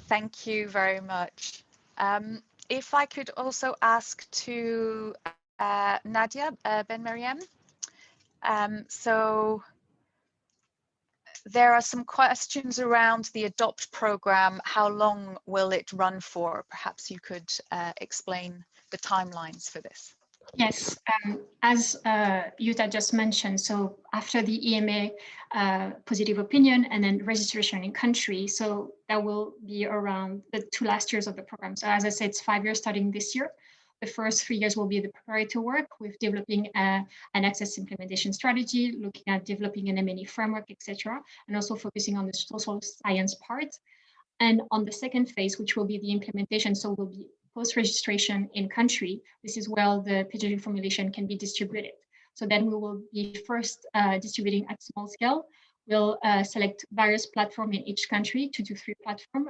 Thank you very much. If I could also ask to Nadia Ben-Mariam. So there are some questions around the ADOPT program. How long will it run for? Perhaps you could explain the timelines for this. Yes, as Jutta just mentioned, so after the EMA positive opinion and then registration in country, so that will be around the 2 last years of the program. So as I said, it's 5 years starting this year. The first 3 years will be the preparatory work with developing an access implementation strategy, looking at developing an M&E framework, etc., and also focusing on the social science part. And on the second phase, which will be the implementation, so will be post-registration in country, this is where the pediatric formulation can be distributed. So then we will be first distributing at small scale. We'll select various platforms in each country, 2 to 3 platforms,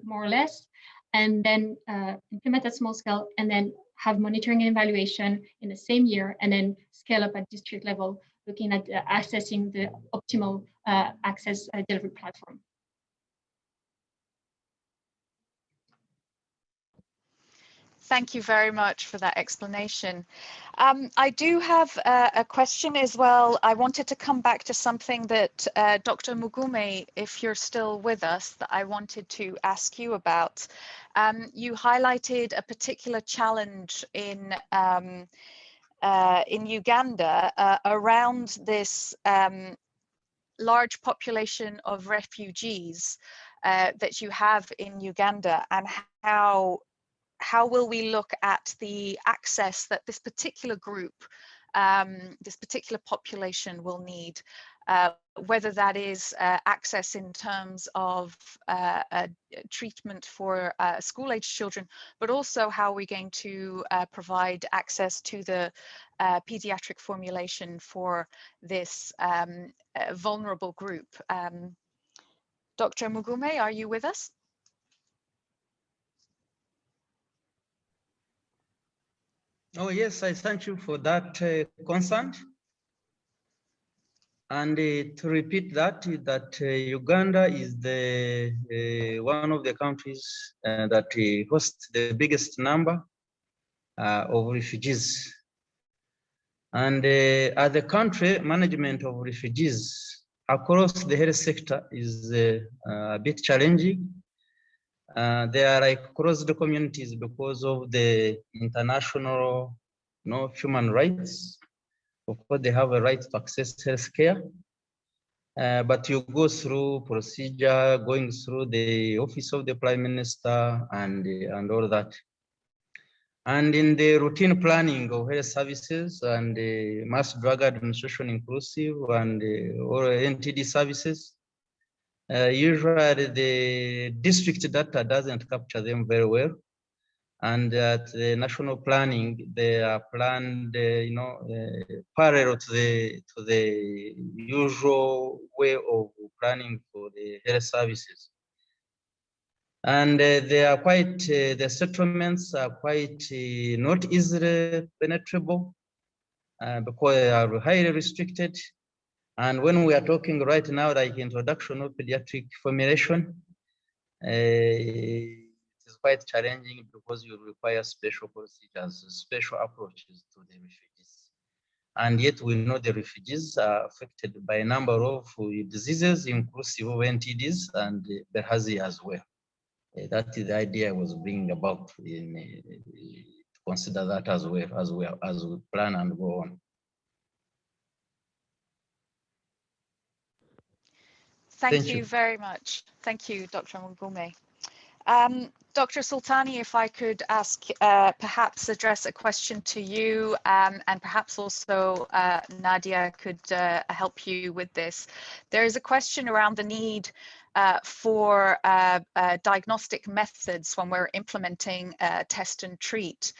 more or less, and then implement at small scale, and then have monitoring and evaluation in the same year, and then scale up at district level, looking at assessing the optimal access delivery platform. Thank you very much for that explanation. I do have a question as well. I wanted to come back to something that Dr. Mugume, if you're still with us, that I wanted to ask you about. You highlighted a particular challenge in Uganda around this large population of refugees that you have in Uganda, and how will we look at the access that this particular group, this particular population will need, whether that is access in terms of treatment for school-age children, but also how we're going to provide access to the pediatric formulation for this vulnerable group. Dr. Mugume, are you with us? Oh, yes, I thank you for that concern. And to repeat that, Uganda is the one of the countries that hosts the biggest number of refugees. And as a country, management of refugees across the health sector is a bit challenging. They are like across the communities because of the international human rights Of course, they have a right to access healthcare, but you go through procedure, going through the office of the Prime Minister and all that. And in the routine planning of health services and mass drug administration inclusive and or NTD services, usually the district data doesn't capture them very well. And at the national planning, they are planned, parallel to the usual way of planning for the health services. And they are quite, the settlements are quite not easily penetrable because they are highly restricted. And when we are talking right now, like introduction of pediatric formulation, it is quite challenging because you require special procedures, special approaches to the refugees. And yet we know the refugees are affected by a number of diseases, inclusive of NTDs and Bilharzia as well. That is the idea I was bringing about in to consider that as well as we plan and go on. Thank you very much. Thank you, Dr. Ngoumeh. Dr. Soltani, if I could ask, perhaps address a question to you, and perhaps also Nadia could help you with this. There is a question around the need for diagnostic methods when we're implementing test and treat.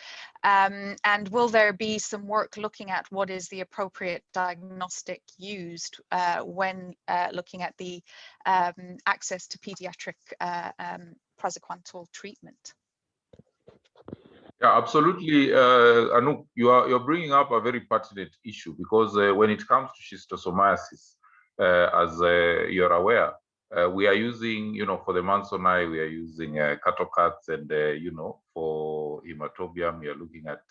And will there be some work looking at what is the appropriate diagnostic used when looking at the access to pediatric praziquantel treatment? Yeah, absolutely, Anouk. You're bringing up a very pertinent issue because when it comes to schistosomiasis, as you're aware, we are using, for the Manson eye, we are using cattle cats, and for hematobium, we are looking at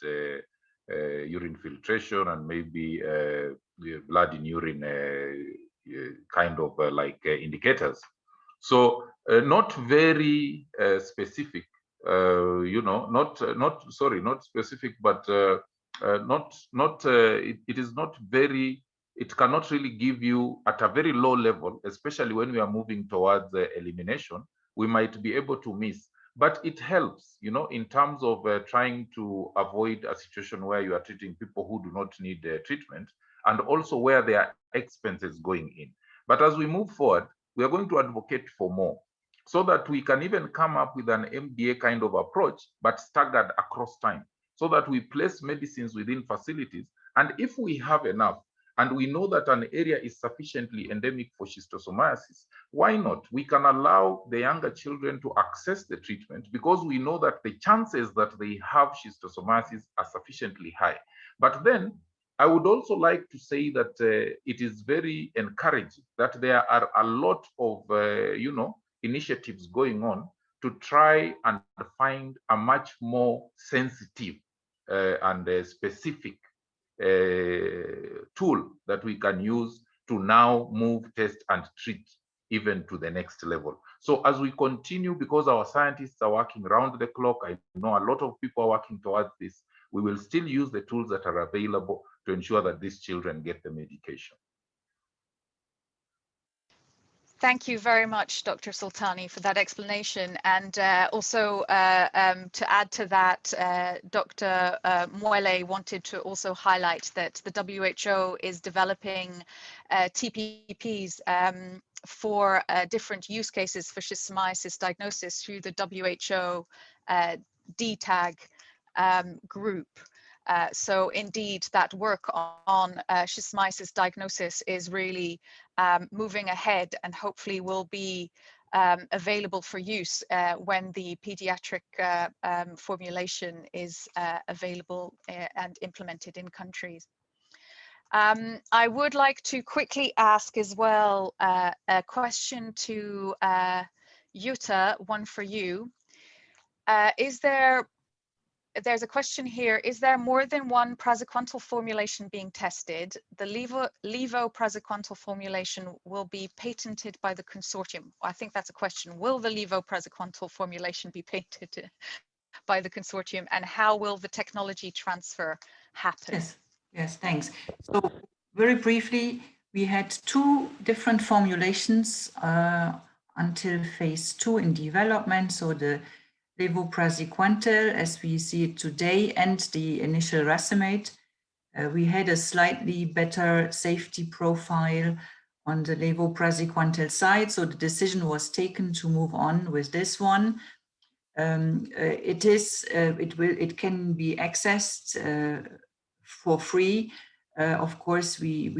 urine filtration and maybe blood in urine kind of like indicators. So not very specific. Not specific, but it is not very, it cannot really give you at a very low level, especially when we are moving towards elimination, we might be able to miss, but it helps, in terms of trying to avoid a situation where you are treating people who do not need treatment, and also where there are expenses going in. But as we move forward, we are going to advocate for more, so that we can even come up with an MDA kind of approach, but staggered across time, so that we place medicines within facilities. And if we have enough, and we know that an area is sufficiently endemic for schistosomiasis, why not? We can allow the younger children to access the treatment because we know that the chances that they have schistosomiasis are sufficiently high. But then I would also like to say that it is very encouraging that there are a lot of, initiatives going on to try and find a much more sensitive and specific tool that we can use to now move, test, and treat even to the next level. So as we continue, because our scientists are working around the clock, I know a lot of people are working towards this, we will still use the tools that are available to ensure that these children get the medication. Thank you very much, Dr. Soltani, for that explanation. And also to add to that, Dr. Mwele wanted to also highlight that the WHO is developing TPPs for different use cases for schistosomiasis diagnosis through the WHO DTAG group. So indeed, that work on schistosomiasis diagnosis is really moving ahead and hopefully will be available for use when the pediatric formulation is available and implemented in countries. I would like to quickly ask as well a question to Jutta, one for you. There's a question here. Is there more than one praziquantel formulation being tested? The levo praziquantel formulation will be patented by the consortium. I think that's a question. Will the levo praziquantel formulation be patented by the consortium, and how will the technology transfer happen? Yes. Yes, thanks. So very briefly, we had 2 different formulations until phase 2 in development. So the Praziquantel, as we see it today, and the initial racemate. We had a slightly better safety profile on the Praziquantel side. So the decision was taken to move on with this one. It can be accessed for free. Of course, when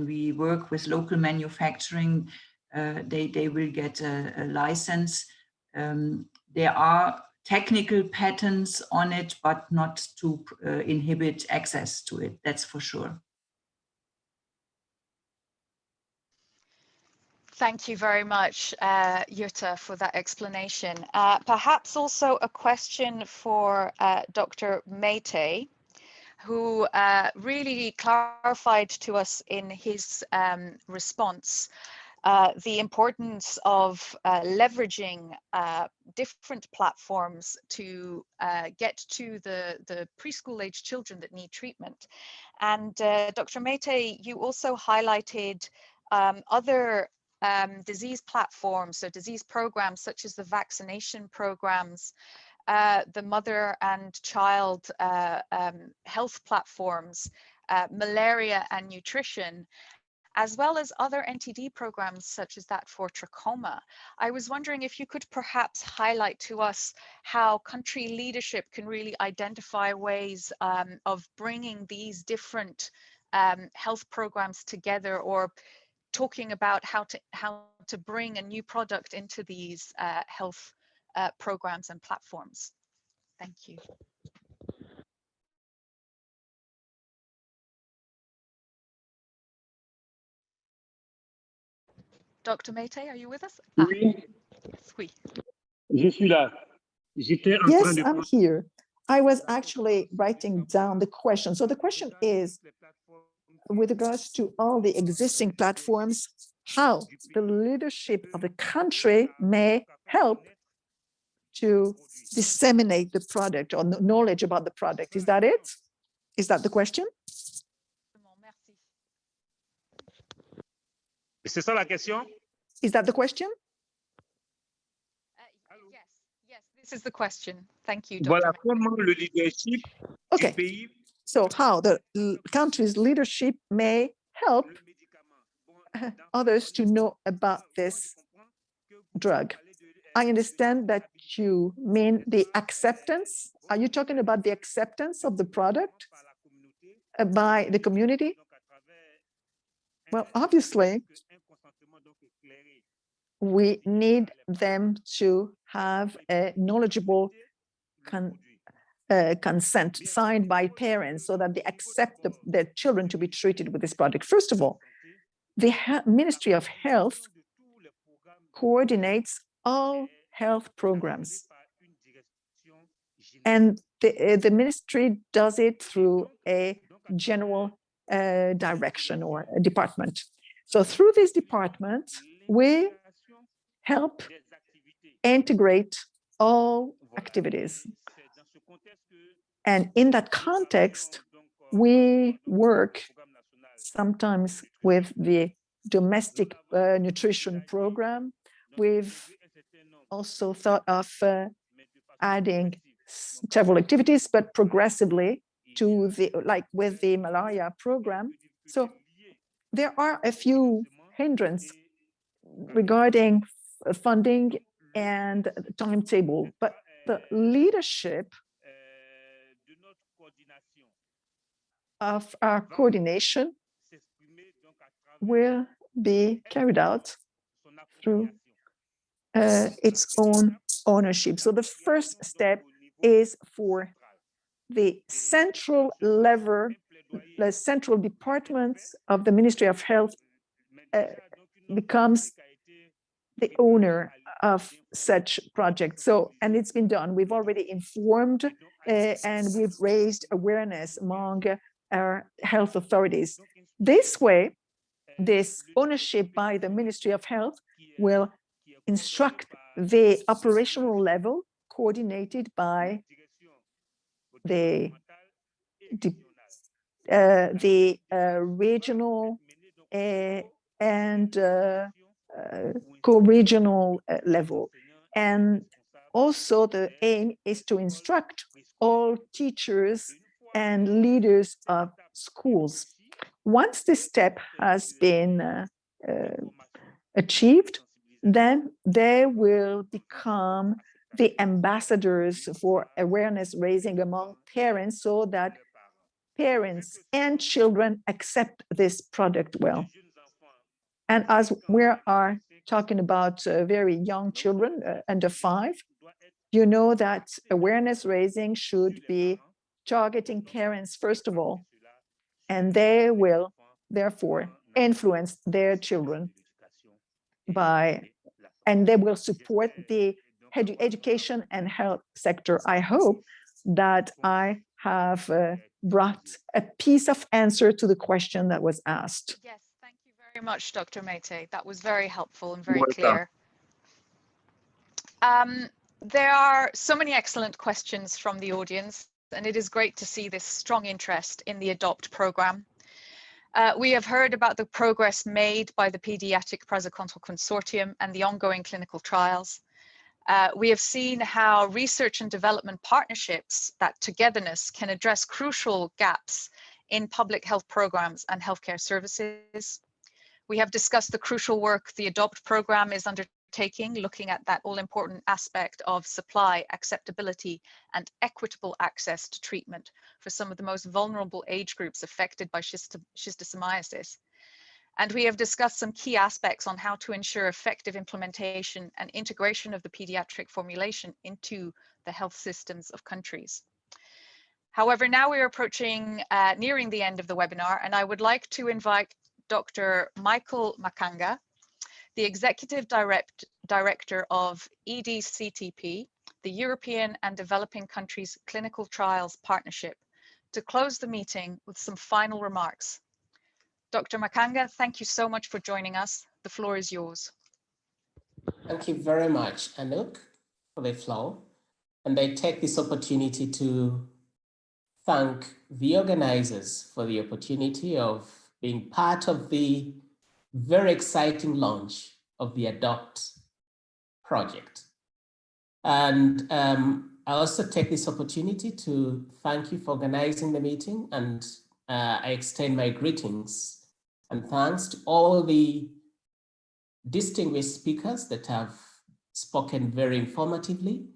we work with local manufacturing, they will get a license. There are technical patents on it, but not to inhibit access to it. That's for sure. Thank you very much, Jutta, for that explanation. Perhaps also a question for Dr. Mete, who really clarified to us in his response the importance of leveraging different platforms to get to the preschool age children that need treatment. And Dr. Mete, you also highlighted other disease platforms, so disease programs such as the vaccination programs, the mother and child health platforms, malaria and nutrition, as well as other NTD programs such as that for trachoma. I was wondering if you could perhaps highlight to us how country leadership can really identify ways of bringing these different health programs together, or talking about how to bring a new product into these health programs and platforms. Thank you. Dr. Mete, are you with us? Oui. Yes, oui. Je suis là. Yes, I'm here. I was actually writing down the question. So the question is, with regards to all the existing platforms, how the leadership of the country may help to disseminate the product or knowledge about the product. Is that it? Is that the question? C'est ça la question? Is that the question? Yes, this is the question. Thank you, Dr. Voilà comment le leadership Okay. du pays. So how the country's leadership may help others to know about this drug. I understand that you mean the acceptance. Are you talking about the acceptance of the product by the community? Well, obviously, we need them to have a knowledgeable consent signed by parents so that they accept their children to be treated with this product. First of all, the Ministry of Health coordinates all health programs. And the ministry does it through a general direction or a department. So through this department, we help integrate all activities. And in that context, we work sometimes with the domestic nutrition program. We've also thought of adding several activities, but progressively to the, like with the malaria program. So there are a few hindrances regarding funding and timetable, but the leadership of our coordination will be carried out through its own ownership. So the first step is for the central level, the central departments of the Ministry of Health becomes the owner of such projects. So, and it's been done. We've already informed and we've raised awareness among our health authorities. This way, this ownership by the Ministry of Health will instruct the operational level coordinated by the the regional and co-regional level. And also the aim is to instruct all teachers and leaders of schools. Once this step has been achieved, then they will become the ambassadors for awareness raising among parents, so that parents and children accept this product well. And as we are talking about very young children, under 5, you know that awareness raising should be targeting parents first of all, and they will therefore influence their children and they will support the education and health sector. I hope that I have brought a piece of answer to the question that was asked. Yes, thank you very much, Dr. Mete. That was very helpful and very clear. There are so many excellent questions from the audience, and it is great to see this strong interest in the ADOPT program. We have heard about the progress made by the Pediatric Praziquantel Consortium and the ongoing clinical trials. We have seen how research and development partnerships, that togetherness, can address crucial gaps in public health programs and healthcare services. We have discussed the crucial work the ADOPT program is undertaking, looking at that all-important aspect of supply, acceptability, and equitable access to treatment for some of the most vulnerable age groups affected by schistosomiasis. And we have discussed some key aspects on how to ensure effective implementation and integration of the pediatric formulation into the health systems of countries. However, now we are approaching, nearing the end of the webinar, and I would like to invite Dr. Michael Makanga, the Executive Director of Edctp, the European and Developing Countries Clinical Trials Partnership, to close the meeting with some final remarks. Dr. Makanga, thank you so much for joining us. The floor is yours. Thank you very much, Anouk, for the floor. And I take this opportunity to thank the organizers for the opportunity of being part of the very exciting launch of the ADOPT project. And I also take this opportunity to thank you for organizing the meeting, and I extend my greetings and thanks to all the distinguished speakers that have spoken very informatively,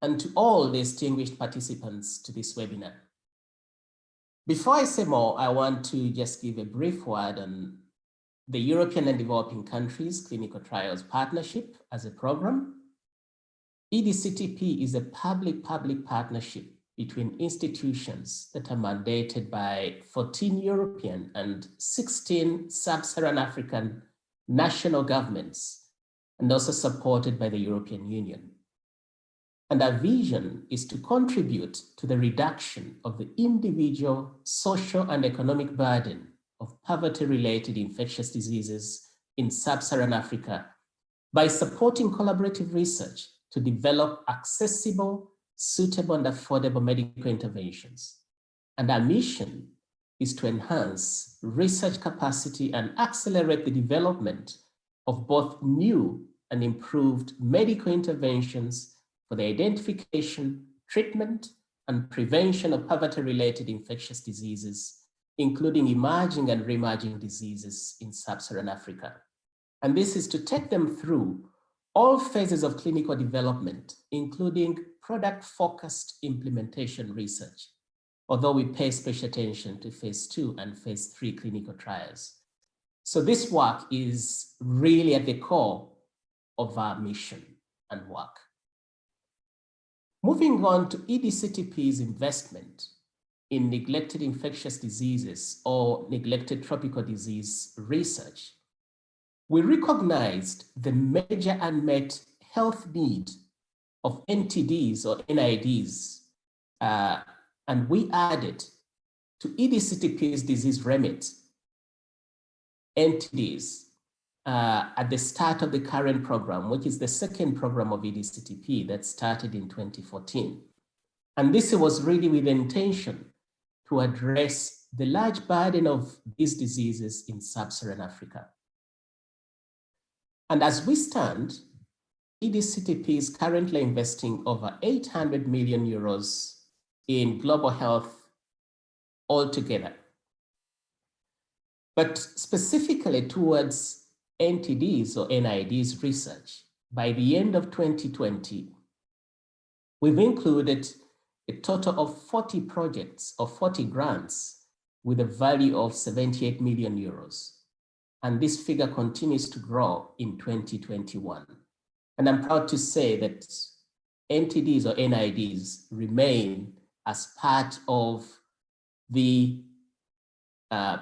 and to all the distinguished participants to this webinar. Before I say more, I want to just give a brief word on the European and Developing Countries Clinical Trials Partnership as a program. Edctp is a public-public partnership between institutions that are mandated by 14 European and 16 sub-Saharan African national governments, and also supported by the European Union. And our vision is to contribute to the reduction of the individual, social, and economic burden of poverty-related infectious diseases in sub-Saharan Africa by supporting collaborative research to develop accessible, suitable, and affordable medical interventions. And our mission is to enhance research capacity and accelerate the development of both new and improved medical interventions for the identification, treatment, and prevention of poverty-related infectious diseases, including emerging and re-emerging diseases in sub-Saharan Africa. And this is to take them through all phases of clinical development, including product-focused implementation research, although we pay special attention to phase 2 and phase 3 clinical trials. So this work is really at the core of our mission and work. Moving on to Edctp's investment in neglected infectious diseases or neglected tropical disease research, we recognized the major unmet health need of NTDs or NIDs, and we added to Edctp's disease remit NTDs at the start of the current program, which is the second program of Edctp that started in 2014. And this was really with the intention to address the large burden of these diseases in sub-Saharan Africa. And as we stand, Edctp is currently investing over 800 million euros in global health altogether. But specifically towards NTDs or NIDs research, by the end of 2020, we've included a total of 40 projects or 40 grants with a value of 78 million euros. And this figure continues to grow in 2021. And I'm proud to say that NTDs or NIDs remain as part of the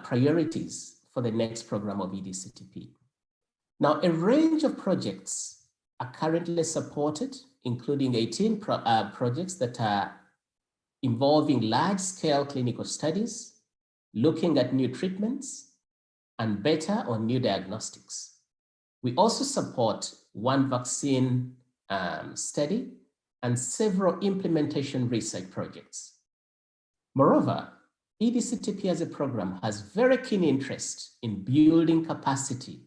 priorities for the next program of Edctp. Now, a range of projects are currently supported, including 18 projects that are involving large-scale clinical studies, looking at new treatments, and better or new diagnostics. We also support one vaccine study and several implementation research projects. Moreover, Edctp as a program has very keen interest in building capacity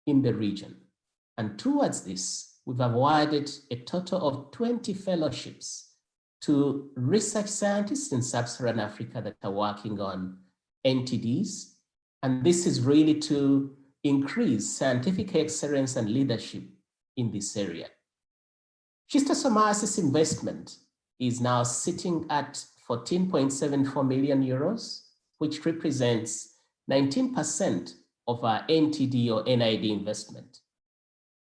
in the region. And towards this, we've awarded a total of 20 fellowships to research scientists in sub-Saharan Africa that are working on NTDs. And this is really to increase scientific excellence and leadership in this area. Schistosomiasis investment is now sitting at 14.74 million euros, which represents 19% of our NTD or NID investment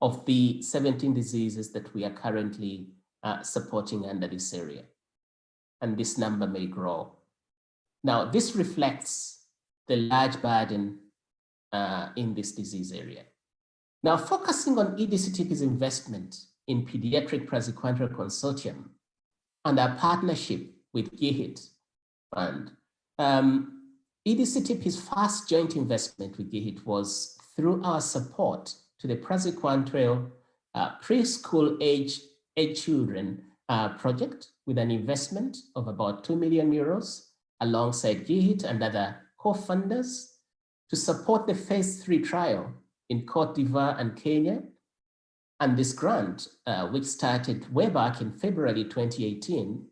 of the 17 diseases that we are currently supporting under this area. And this number may grow. Now, this reflects the large burden in this disease area. Now, focusing on Edctp's investment in Pediatric Praziquantel Consortium and our partnership with GIHIT Fund, Edctp's first joint investment with GIHIT was through our support to the Presequential preschool-age children project with an investment of about 2 million euros alongside GIHIT and other co-funders to support the phase 3 trial in Côte d'Ivoire and Kenya. And this grant, which started way back in February 2018,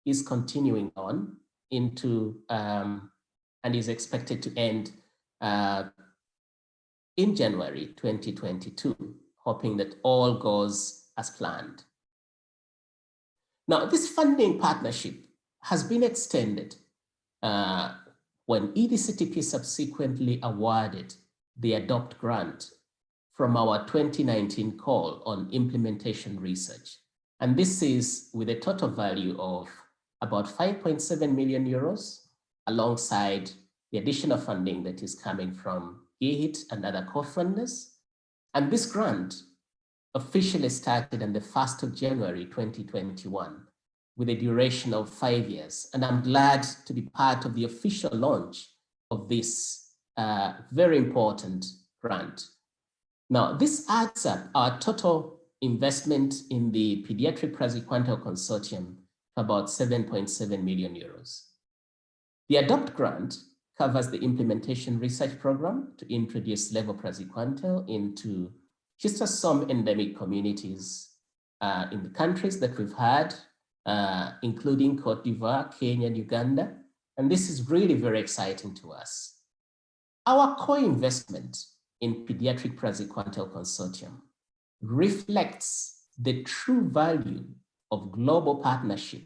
is continuing on into and is expected to end in January 2022, hoping that all goes as planned. Now, this funding partnership has been extended when Edctp subsequently awarded the ADOPT grant from our 2019 call on implementation research. And this is with a total value of about 5.7 million euros alongside the additional funding that is coming from GIHIT and other co-funders. And this grant officially started on the 1st of January 2021 with a duration of 5 years. And I'm glad to be part of the official launch of this very important grant. Now, this adds up our total investment in the Pediatric Praziquantel Consortium to about 7.7 million euros. The ADOPT grant covers the implementation research program to introduce levopraziquantel into schistosome endemic communities in the countries that we've had, including Côte d'Ivoire, Kenya, and Uganda. And this is really very exciting to us. Our co-investment in Pediatric Praziquantel Consortium reflects the true value of global partnership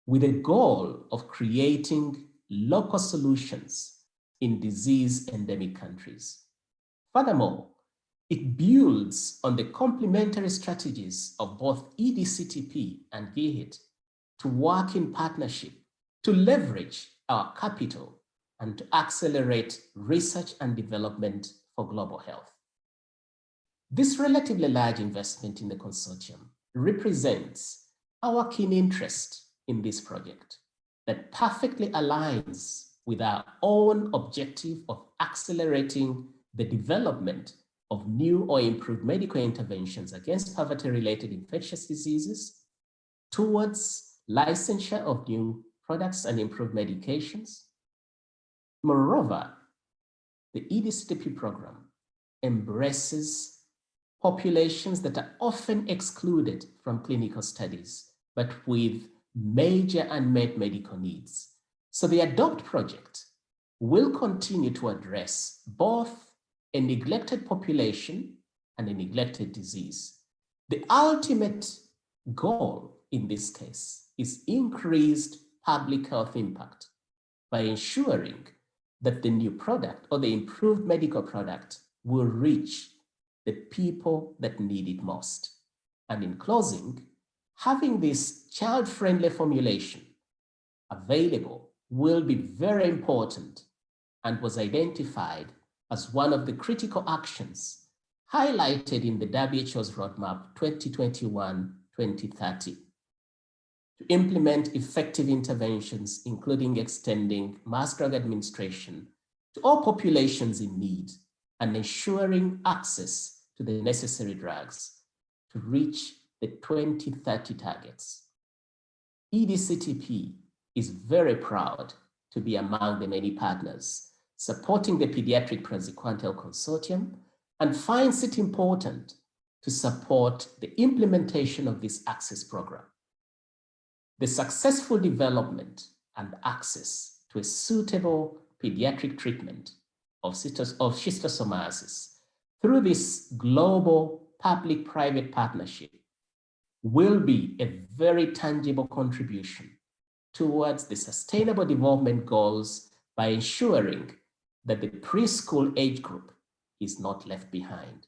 with a goal of creating local solutions in disease endemic countries. Furthermore, it builds on the complementary strategies of both Edctp and GIHIT to work in partnership to leverage our capital and to accelerate research and development for global health. This relatively large investment in the consortium represents our keen interest in this project that perfectly aligns with our own objective of accelerating the development of new or improved medical interventions against poverty-related infectious diseases towards licensure of new products and improved medications, Moreover, the Edctp program embraces populations that are often excluded from clinical studies, but with major unmet medical needs. So the ADOPT project will continue to address both a neglected population and a neglected disease. The ultimate goal in this case is increased public health impact by ensuring that the new product or the improved medical product will reach the people that need it most. And in closing, having this child-friendly formulation available will be very important and was identified as one of the critical actions highlighted in the WHO's Roadmap 2021-2030 to implement effective interventions, including extending mass drug administration to all populations in need and ensuring access to the necessary drugs to reach the 2030 targets. Edctp is very proud to be among the many partners supporting the Pediatric Praziquantel Consortium and finds it important to support the implementation of this access program. The successful development and access to a suitable pediatric treatment of schistosomiasis through this global public-private partnership will be a very tangible contribution towards the sustainable development goals by ensuring that the preschool age group is not left behind.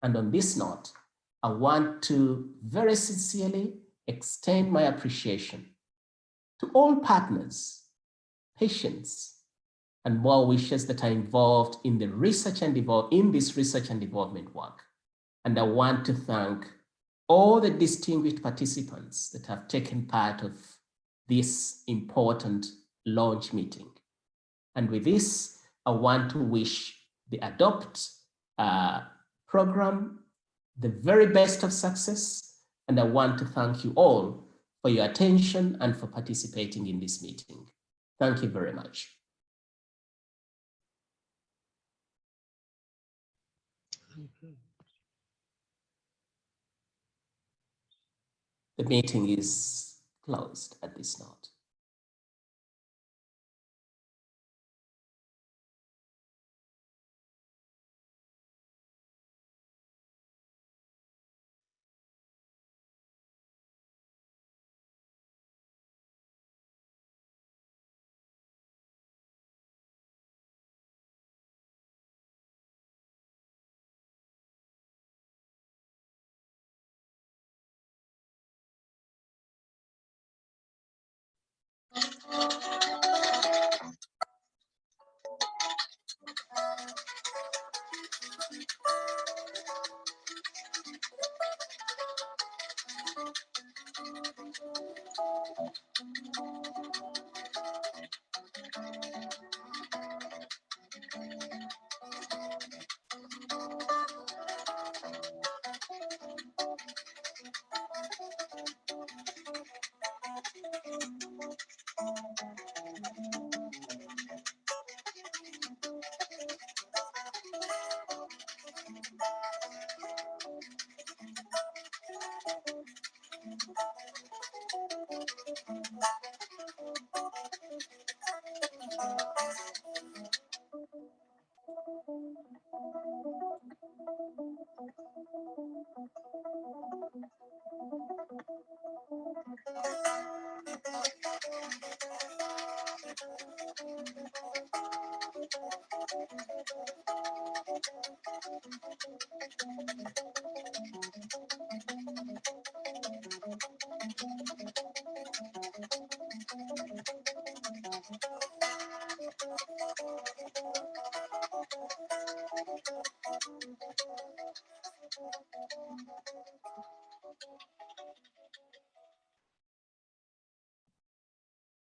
And on this note, I want to very sincerely extend my appreciation to all partners, patients, and well-wishers that are involved in the research and this research and development work. And I want to thank all the distinguished participants that have taken part of this important launch meeting. And with this, I want to wish the ADOPT program the very best of success. And I want to thank you all for your attention and for participating in this meeting. Thank you very much. The meeting is closed at this note.